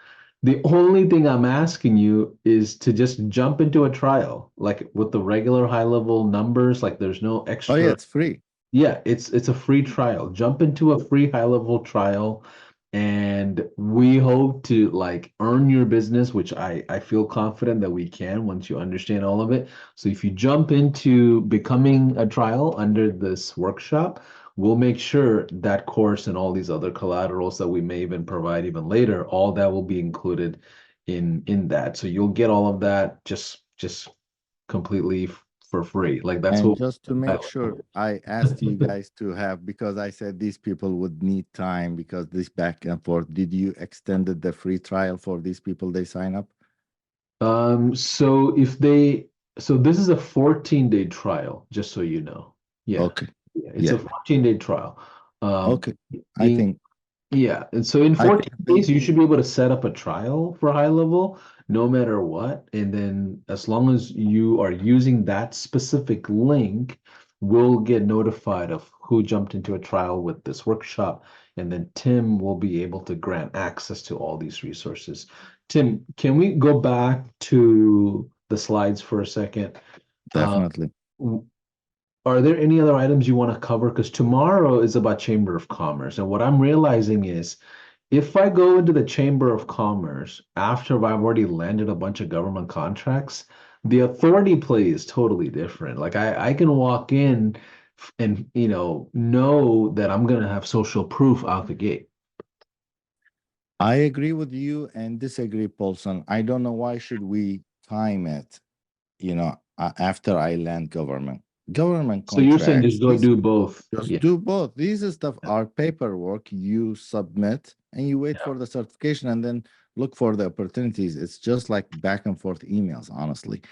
The only thing I'm asking you is to just jump into a trial, like with the regular HighLevel numbers, like there's no Oh yeah, extra. it's free. Yeah, it's a free trial. Jump into a free HighLevel trial, and we hope to like earn your business, which I feel confident that we can once you understand all of it. So if you jump into becoming a trial under this workshop, we'll make sure that course and all these other collaterals that we may even provide even later, all that will be included in that. So you'll get all of that just completely for free. Like that's And what just to make sure, I asked you guys to have, because I said these people would need time because this back and forth. Did you extended the free trial for these people they sign up? So if they, so this is a 14-day trial, just so you know. Yeah, Okay. yeah, it's a Yeah. 14-day trial. Okay. I Being, think yeah, and so in I 14 think days, the you should be able to set up a trial for HighLevel, no matter what. And then as long as you are using that specific link, we'll get notified of who jumped into a trial with this workshop. And then Tim will be able to grant access to all these resources. Tim, can we go back to the slides for a second? Uh, definitely. are there any other items you want to cover? Because tomorrow is about Chamber of Commerce. And what I'm realizing is if I go into the Chamber of Commerce after I've already landed a bunch of government contracts, the authority play is totally different. Like I can walk in and know that I'm gonna have social proof out the gate. I agree with you and disagree, Paulson. I don't know why should we time it, after I land government So you're saying contracts. just go These do both. just Yeah, do both. These stuff are paperwork you submit and you wait yeah, for the certification and then look for the opportunities. It's just like back and forth emails, honestly.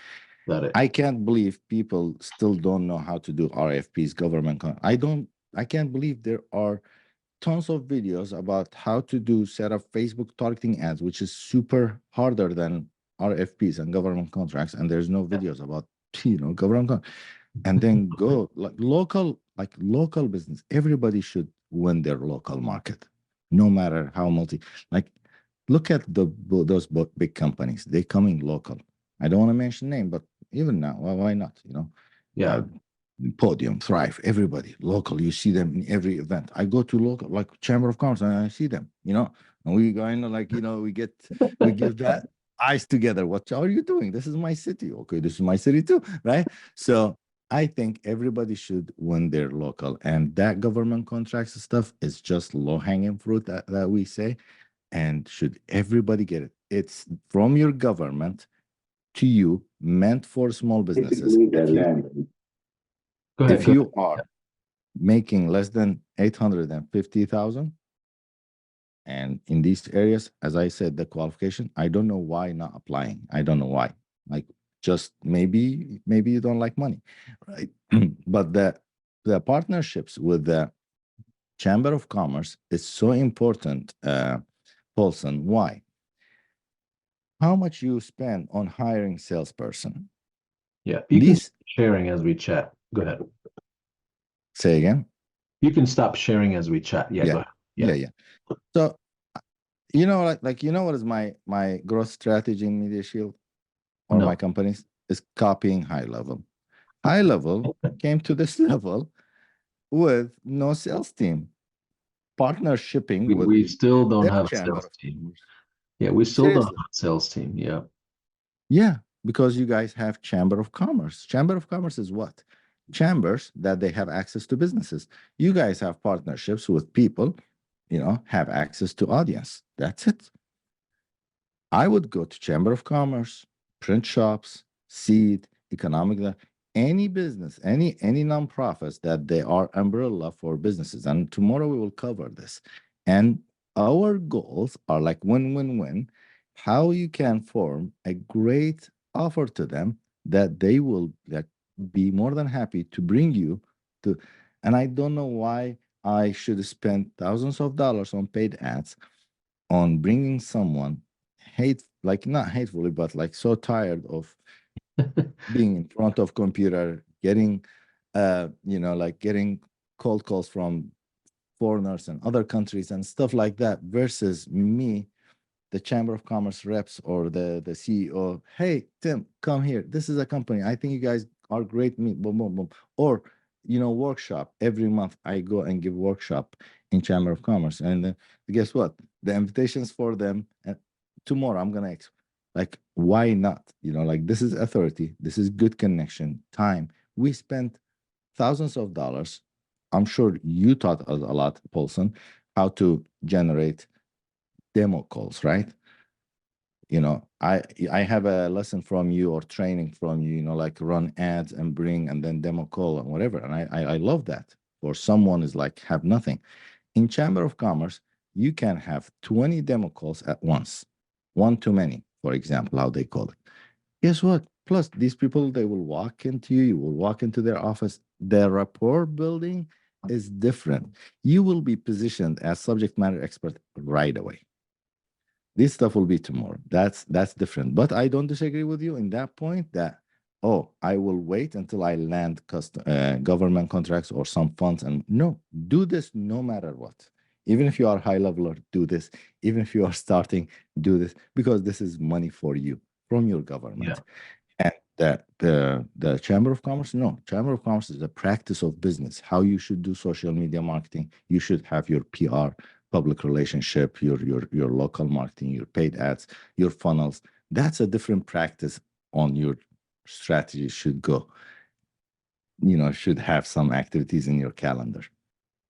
got it. I can't believe people still don't know how to do RFPs, I can't believe there are tons of videos about how to set up Facebook targeting ads, which is super harder than RFPs and government contracts. And there's no Yeah, videos about, government and then go like local business. Everybody should win their local market, no matter how like look at those big companies. They coming local. I don't want to mention name, but even now, well, why not? Uh, yeah, Podium, Thrive, everybody local. You see them in every event. I go to local, like Chamber of Commerce, and I see them. And we kind of we give that eyes together. What are you doing? This is my city. Okay, this is my city too, right? So I think everybody should win their local, and that government contracts stuff is just low hanging fruit that we say, and should everybody get it? It's from your government to you, meant for small businesses. basically the land. Go ahead, If go you ahead. are making less than 850,000 and in these areas, as I said, the qualification, I don't know why not applying. I don't know why. Like, just maybe you don't like money, right? But the partnerships with the Chamber of Commerce is so important, Paulson. Why? How much you spend on hiring salesperson? Yeah, you can This stop sharing as we chat. Go ahead. Say again. You can stop sharing as we chat. Yeah, Yeah, go ahead. yeah, Yeah. yeah. So what is my growth strategy in Media Shield? or No. my companies is copying HighLevel. HighLevel came to this level with no sales team, partner shipping with We still don't their have a chamber sales of team. commerce. Yeah, we still don't have Seriously. a sales team. Yeah. Yeah, because you guys have chamber of commerce. Chamber of commerce is what? Chambers that they have access to businesses. You guys have partnerships with people, have access to audience. That's it. I would go to chamber of commerce, print shops, seed, any business, any nonprofits that they are umbrella for businesses. And tomorrow we will cover this. And our goals are like win-win-win. How you can form a great offer to them that they will like be more than happy to bring you to. And I don't know why I should spend thousands of dollars on paid ads on bringing someone like not hatefully, but like so tired of being in front of computer, getting, like getting cold calls from foreigners and other countries and stuff like that versus me, the chamber of commerce reps or the CEO. Hey, Tim, come here. This is a company. I think you guys are great. Me, boom, boom, boom. Or workshop every month. I go and give workshop in chamber of commerce, and guess what? The invitations for them. Tomorrow, I'm gonna like, why not? Like this is authority. This is good connection. Time. We spent thousands of dollars. I'm sure you taught us a lot, Paulson, how to generate demo calls, right? I have a lesson from you or training from you, like run ads and bring and then demo call and whatever. And I love that. For someone is like have nothing. In Chamber of Commerce, you can have 20 demo calls at once. One too many, for example, how they call it. Guess what? Plus, these people, they will walk into you, you will walk into their office. Their rapport building is different. You will be positioned as subject matter expert right away. This stuff will be tomorrow. That's different. But I don't disagree with you in that point that, oh, I will wait until I land government contracts or some funds. And no, do this no matter what. Even if you are high leveler, do this. Even if you are starting, do this because this is money for you from your Yeah. government. And the Chamber of Commerce, no, Chamber of Commerce is a practice of business, how you should do social media marketing. You should have your PR, public relationship, your local marketing, your paid ads, your funnels. That's a different practice on your strategy should go. Should have some activities in your calendar.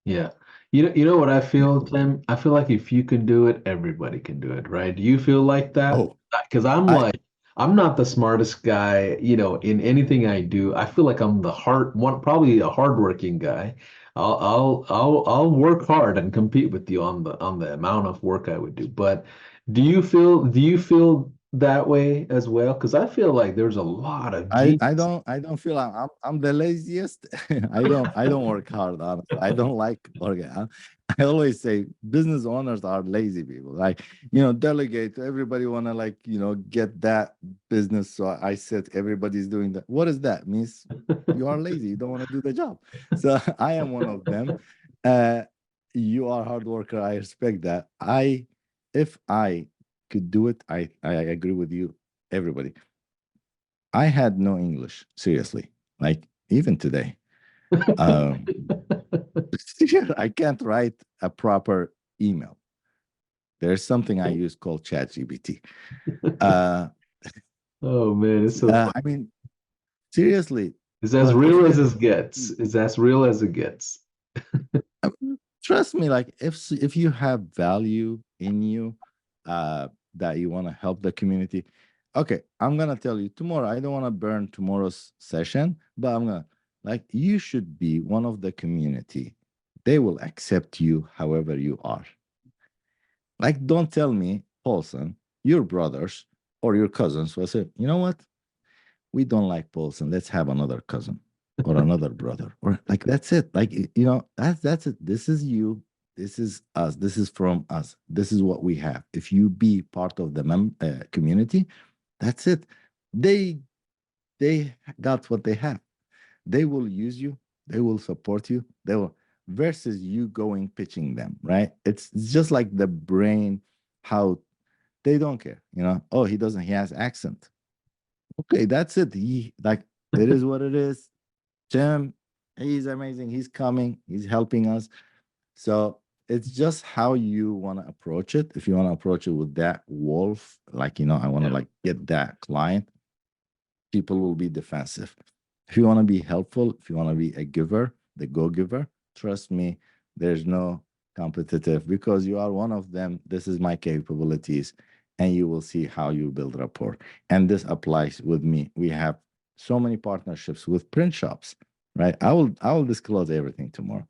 Yeah. You know what I feel, Tim? I feel like if you can do it, everybody can do it, right? Do you feel like that? Oh, Because I'm I like, I'm not the smartest guy, in anything I do. I feel like I'm the probably a hardworking guy. I'll work hard and compete with you on the amount of work I would do. But do you feel that way as well? Because I feel like there's a lot of genius. I don't feel I'm the laziest. I don't work hard, honestly. I don't like working. I always say business owners are lazy people. Like, delegate. Everybody wanna like, get that business. So I said everybody's doing that. What is that? Means you are lazy. You don't want to do the job. So I am one of them. Uh you are hard worker. I respect that. If I could do it, I agree with you. Everybody. I had no English, seriously. Like even today, um, I can't write a proper email. There's something I use called ChatGPT. Uh, Oh man, it's so I funny. mean, seriously. It's as But if real you as have, it gets. It's as real as it gets. trust me, like if you have value in you, that you want to help the community. Okay, I'm gonna tell you tomorrow. I don't want to burn tomorrow's session, but I'm gonna like you should be one of the community. They will accept you however you are. Like, don't tell me, Paulson, your brothers or your cousins will say, you know what? We don't like Paulson. Let's have another cousin or another brother. Or like that's it. Like that's it. This is you. This is us. This is from us. This is what we have. If you be part of the community, that's it. They they got what they have. They will use you. They will support you. They will versus you going pitching them. Right? It's just like the brain. How they don't care. Oh, he doesn't. He has accent. Okay, that's it. It is what it is. Tim, he's amazing. He's coming. He's helping us. So it's just how you want to approach it. If you want to approach it with that wolf, like, I want to Yeah. like get that client, people will be defensive. If you want to be helpful, if you want to be a giver, the go giver, trust me, there's no competitive because you are one of them. This is my capabilities, and you will see how you build rapport. And this applies with me. We have so many partnerships with print shops, right? I will disclose everything tomorrow.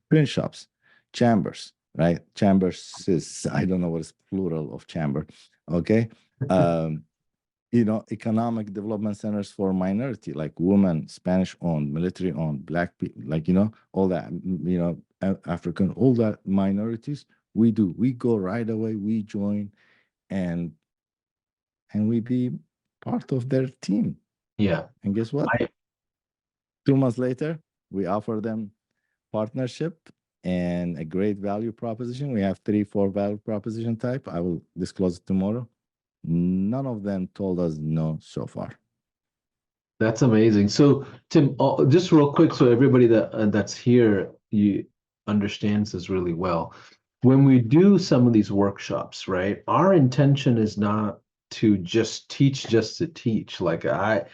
Print shops, chambers, right? Chambers is I don't know what is plural of chamber. Okay. Um, economic development centers for minority, like women, Spanish owned, military owned, black people, like, all that, African, all that minorities, we do. We go right away, we join, and we be part of their team. Yeah. And guess what? I 2 months later, we offer them partnership and a great value proposition. We have 3, 4 value proposition type. I will disclose it tomorrow. None of them told us no so far. That's amazing. So, Tim, just real quick, so everybody that's here, you understands this really well. When we do some of these workshops, right, our intention is not to just to teach. Like I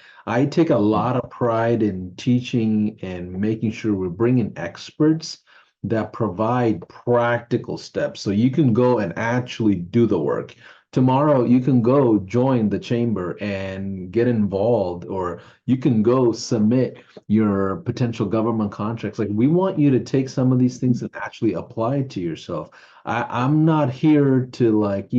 take a Mm. lot of pride in teaching and making sure we're bringing experts that provide practical steps so you can go and actually do the work. Tomorrow, you can go join the chamber and get involved, or you can go submit your potential government contracts. Like we want you to take some of these things and actually apply it to yourself. I'm not here to like,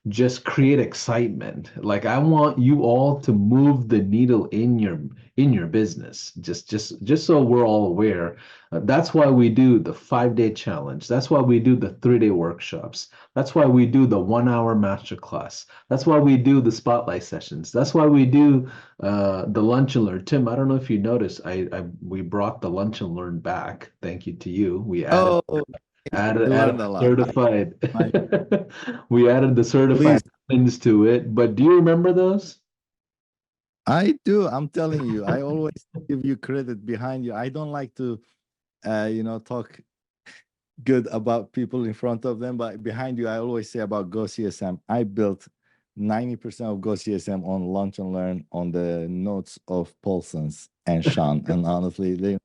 just create excitement. Like I want you all to move the needle in your business. Just so we're all aware. That's why we do the 5-day challenge. That's why we do the 3-day workshops. That's why we do the 1 hour masterclass. That's why we do the spotlight sessions. That's why we do the lunch and learn. Tim, I don't know if you noticed, I we brought the lunch and learn back. Thank you to you. We Oh, we added learned a lot. certified. I We added the certified please, things to it. But do you remember those? I do. I'm telling you, I always give you credit behind you. I don't like to, talk good about people in front of them, but behind you, I always say about Go CSM. I built 90% of Go CSM on Lunch and Learn on the notes of Paulson's and Sean. And honestly,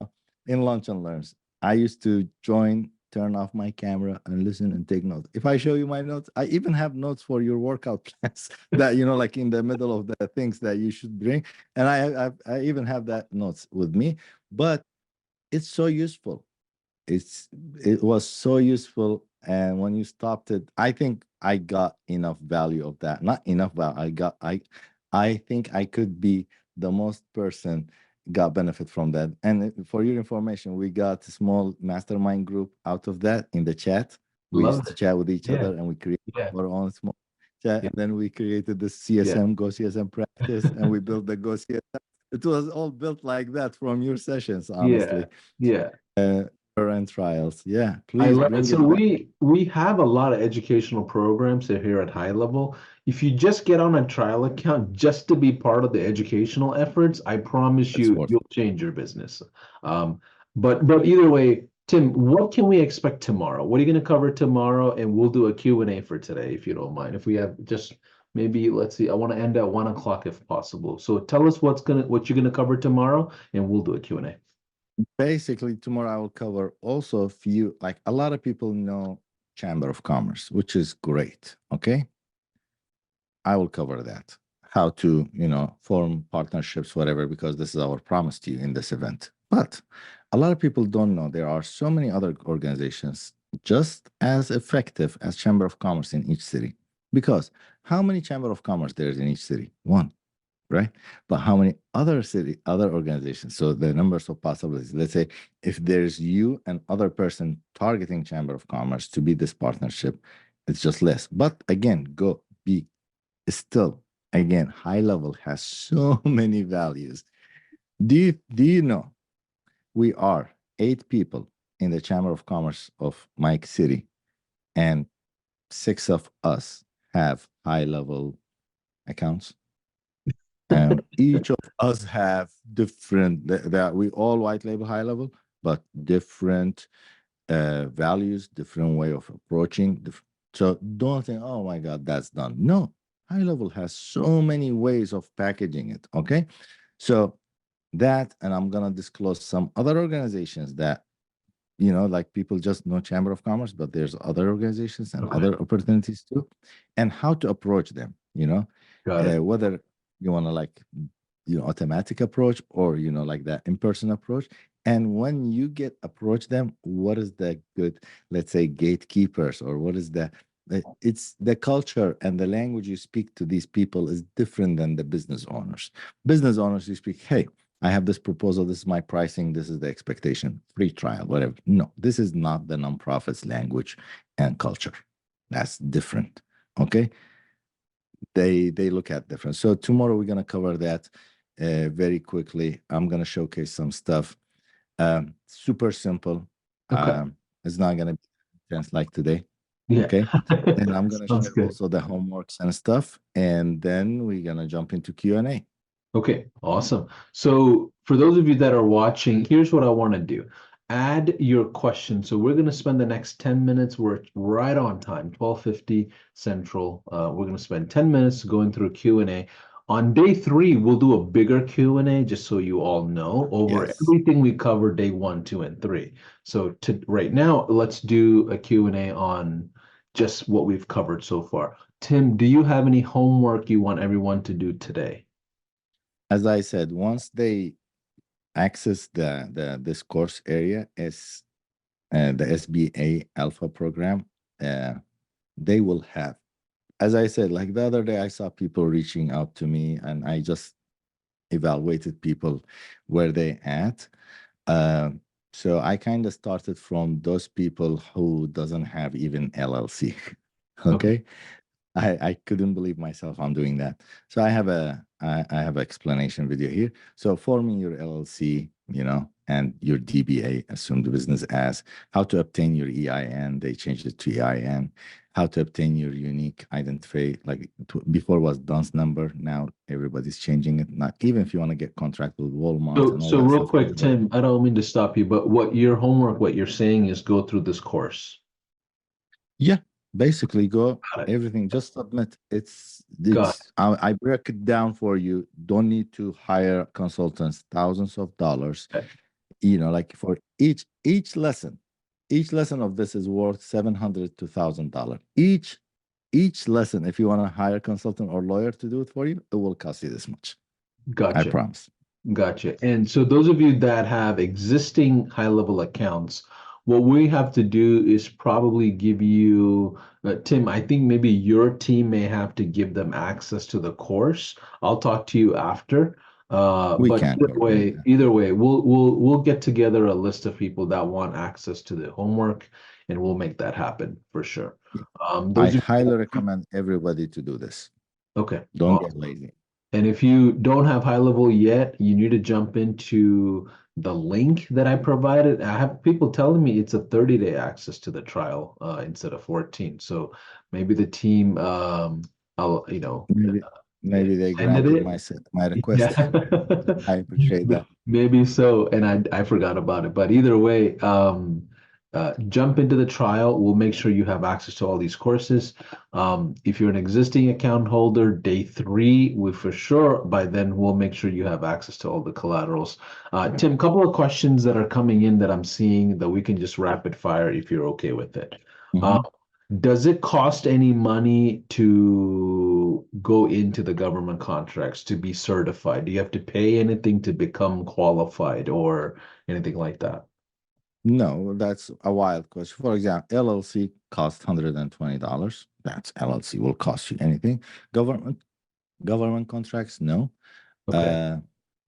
in Lunch and Learns, I used to join, turn off my camera, and listen and take notes. If I show you my notes, I even have notes for your workout plans that like in the middle of the things that you should bring, and I even have that notes with me. But it's so useful. It was so useful, and when you stopped it, I think I got enough value of that. Not enough value. I think I could be the most person got benefit from that. And for your information, we got a small mastermind group out of that in the chat. We used Love to it. chat with each Yeah, other, and we created yeah, our own small chat, yeah, and then we created the yeah. CSM Go CSM practice, and we built the Go CSM. It was all built like that from your sessions, Yeah, honestly. yeah. uh, and trials. Yeah, I please love it. bring So it back. we have a lot of educational programs here at High Level. If you just get on a trial account just to be part of the educational efforts, I promise It's you worth you'll change your business. Um, but either way, Tim, what can we expect tomorrow? What are you going to cover tomorrow? And we'll do a Q&A for today, if you don't mind. If we have just maybe, let's see, I want to end at 1 o'clock if possible. So tell us what you're gonna cover tomorrow, and we'll do a Q&A. Basically, tomorrow I will cover also a few, like a lot of people know Chamber of Commerce, which is great. Okay. I will cover that. How to, form partnerships, whatever, because this is our promise to you in this event. But a lot of people don't know there are so many other organizations just as effective as Chamber of Commerce in each city. Because how many Chamber of Commerce there is in each city? One, right? But how many other organizations? So the numbers of possibilities. Let's say if there's you and other person targeting Chamber of Commerce to be this partnership, it's just less. But again, go be still again, High Level has so many values. Do you know we are 8 people in the Chamber of Commerce of Mike City, and 6 of us have High Level accounts? Each of us have different, that we all white label high level, but different values, different way of approaching. So don't think, oh my God, that's done. No, high level has so many ways of packaging it. Okay. So that, and I'm going to disclose some other organizations that, like people just know Chamber of Commerce, but there's other organizations and Okay. other opportunities too, and how to approach them, Got it. whether you want to like, automatic approach or, like that in-person approach. And when you get approach them, what is the good, let's say, gatekeepers, or what is it's the culture and the language you speak to these people is different than the business owners. Business owners, you speak, hey, I have this proposal, this is my pricing, this is the expectation, free trial, whatever. No, this is not the nonprofit's language and culture. That's different. Okay. They look at different. So tomorrow we're gonna cover that very quickly. I'm gonna showcase some stuff. Super simple. Okay. It's not gonna be intense like today. Yeah. Okay. And I'm gonna Sounds share good. also the homeworks and stuff. And then we're gonna jump into Q&A. Okay, awesome. So for those of you that are watching, here's what I want to do. Add your question. So we're going to spend the next 10 minutes. We're right on time, 12:50 Central. We're going to spend 10 minutes going through Q&A. On day 3, we'll do a bigger Q&A, just so you all know, over Yes. everything we covered day 1, 2, and 3. So right now, let's do a Q&A on just what we've covered so far. Tim, do you have any homework you want everyone to do today? As I said, once they access this course area is the SBA Alpha program, they will have, as I said, like the other day, I saw people reaching out to me, and I just evaluated people where they at. So I kind of started from those people who doesn't have even LLC. Okay. Okay. I couldn't believe myself I'm doing that. So I have I have an explanation video here. So forming your LLC, and your DBA, assumed business as, how to obtain your EIN. They changed it to EIN. How to obtain your unique identifier, like before was DUNS number. Now everybody's changing it. Not even if you want to get contract with Walmart So, and all so that real stuff. quick, Tim, I don't mean to stop you, but what your homework, what you're saying is go through this course. Yeah, basically go Got it. everything, just submit. Got I break it down for you. Don't need to hire consultants, thousands of dollars. it. Like for each lesson of this is worth $700 to $1,000. Each lesson, if you want to hire a consultant or lawyer to do it for you, it will cost you this much. I Gotcha. promise. Gotcha. And so those of you that have existing high-level accounts, what we have to do is probably give you, Tim, I think maybe your team may have to give them access to the course. I'll talk to you after. We But can coordinate that. either way, we'll get together a list of people that want access to the homework, and we'll make that happen for sure. Yeah. I Those of highly recommend everybody to do this. Okay. Don't get lazy. And if you don't have HighLevel yet, you need to jump into the link that I provided. I have people telling me it's a 30-day access to the trial instead of 14. So maybe the team, I'll, Maybe they extended granted it. my request. Yeah. I appreciate that. Maybe so, and I forgot about it. But either way, jump into the trial. We'll make sure you have access to all these courses. If you're an existing account holder, day 3, we for sure by then we'll make sure you have access to all the collaterals. Tim, a couple of questions that are coming in that I'm seeing that we can just rapid fire if you're okay with it. Mhm. Does it cost any money to go into the government contracts to be certified? Do you have to pay anything to become qualified or anything like that? No, that's a wild question. For example, LLC costs $120. That's LLC will cost you anything. Government contracts, no. Okay.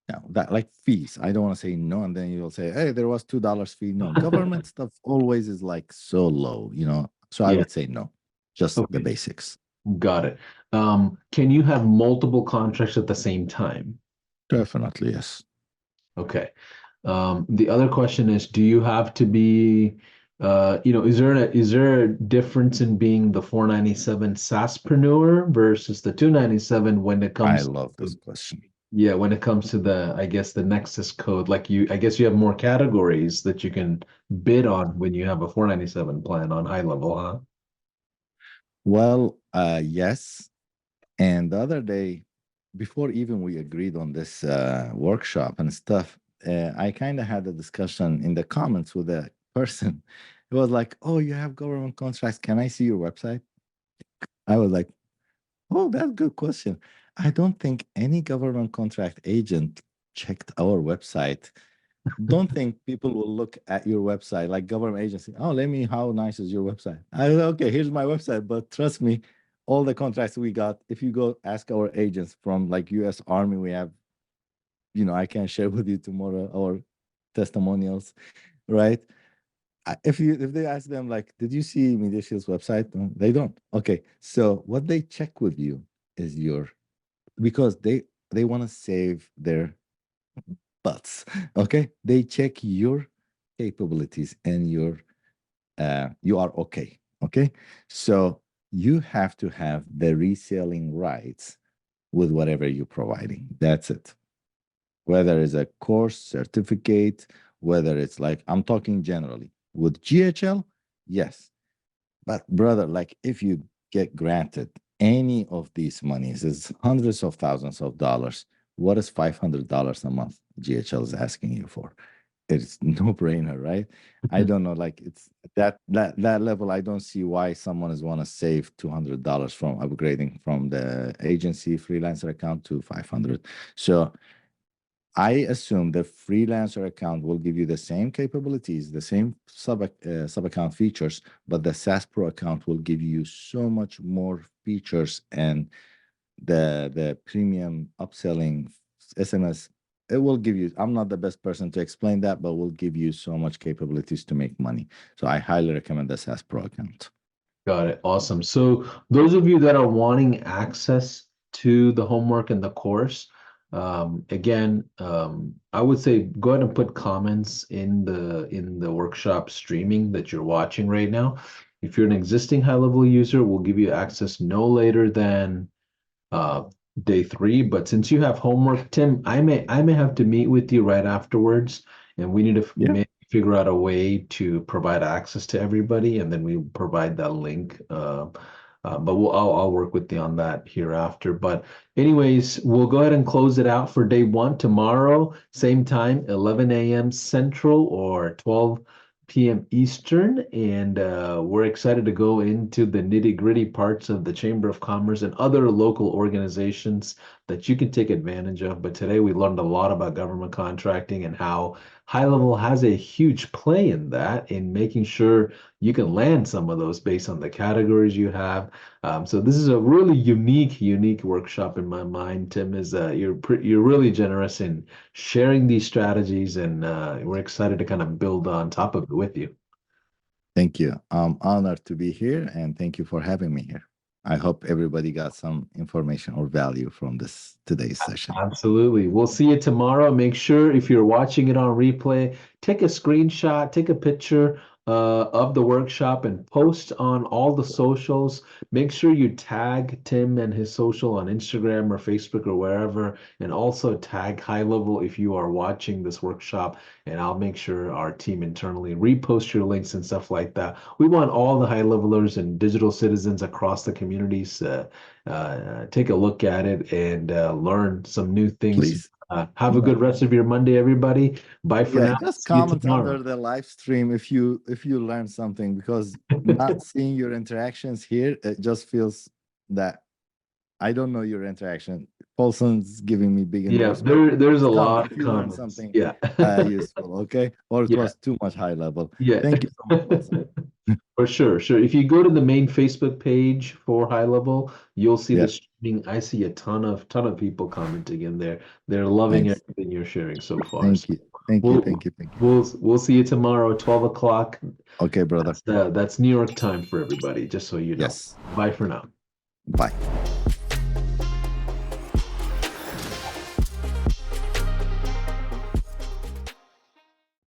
No, that like fees. I don't want to say no, and then you'll say, hey, there was $2 fee. No, government stuff always is like so low, So I Yeah. would say no, just the Okay. basics. Got it. Can you have multiple contracts at the same time? Definitely, yes. Okay. The other question is, do you have to be is there a difference in being the 497 SaaSpreneur versus the 297 when it I comes love this to, question. yeah, when it comes to the, I guess, the Nexus code? Like I guess you have more categories that you can bid on when you have a 497 plan on HighLevel, huh? Well, yes. And the other day, before even we agreed on this workshop and stuff, I kind of had a discussion in the comments with a person. It was like, "Oh, you have government contracts. Can I see your website?" I was like, "Oh, that's a good question." I don't think any government contract agent checked our website. Don't think people will look at your website like government agency. Oh, let me, how nice is your website? Okay, here's my website. But trust me, all the contracts we got, if you go ask our agents from like US Army, we have, I can share with you tomorrow our testimonials, right? If they ask them like, did you see Media Shield's website? No, they don't. Okay, so what they check with you is because they want to save their butts. Okay, they check your capabilities and you are okay. Okay, so you have to have the reselling rights with whatever you're providing. That's it. Whether it's a course, certificate, whether it's like, I'm talking generally with GHL, yes. But brother, like if you get granted any of these monies, it's hundreds of thousands of dollars. What is $500 a month GHL is asking you for? It's no brainer, right? I don't know, like it's that level. I don't see why someone is want to save $200 from upgrading from the agency freelancer account to 500. So I assume the freelancer account will give you the same capabilities, the same sub account features, but the SaaS Pro account will give you so much more features and the premium upselling SMS. It will give you. I'm not the best person to explain that, but will give you so much capabilities to make money. So I highly recommend the SaaS Pro account. Got it. Awesome. So those of you that are wanting access to the homework and the course, again, I would say go ahead and put comments in the workshop streaming that you're watching right now. If you're an existing high-level user, we'll give you access no later than uh, day 3. But since you have homework, Tim, I may have to meet with you right afterwards, and we need to Yeah. figure out a way to provide access to everybody, and then we provide that link. But I'll work with you on that hereafter. But anyways, we'll go ahead and close it out for day 1 tomorrow, same time, 11 a.m. Central or 12 p.m. Eastern, and we're excited to go into the nitty-gritty parts of the Chamber of Commerce and other local organizations that you can take advantage of. But today we learned a lot about government contracting and how HighLevel has a huge play in that, in making sure you can land some of those based on the categories you have. So this is a really unique workshop in my mind. Tim, is you're really generous in sharing these strategies, and we're excited to kind of build on top of it with you. Thank you. I'm honored to be here, and thank you for having me here. I hope everybody got some information or value from this today's session. Absolutely. We'll see you tomorrow. Make sure if you're watching it on replay, take a screenshot, take a picture of the workshop and post on all the socials. Make sure you tag Tim and his social on Instagram or Facebook or wherever, and also tag HighLevel if you are watching this workshop. And I'll make sure our team internally repost your links and stuff like that. We want all the high levelers and digital citizens across the communities take a look at it and learn some new things. Please. Have a Yeah. good rest of your Monday, everybody. Bye for Yeah, now. just See you comment under tomorrow. the live stream if you learn something, because not seeing your interactions here, it just feels that I don't know your interaction. Paulson's giving me big Yeah, endorsement. there's a Just comment lot if of you learned comments. something Yeah. useful, okay? Or it Yeah. was too much high level. Yeah. Thank you so much, Paulson. For sure, sure. If you go to the main Facebook page for High Level, you'll see the Yeah, streaming. I see a ton of people commenting in there. They're loving thanks. everything you're sharing so far. So Thank you. Thank you. we'll Thank you. Thank you. we'll see you tomorrow at 12 o'clock. Okay, brother. That's New York time for everybody, just so you know. Yes. Bye for now. Bye.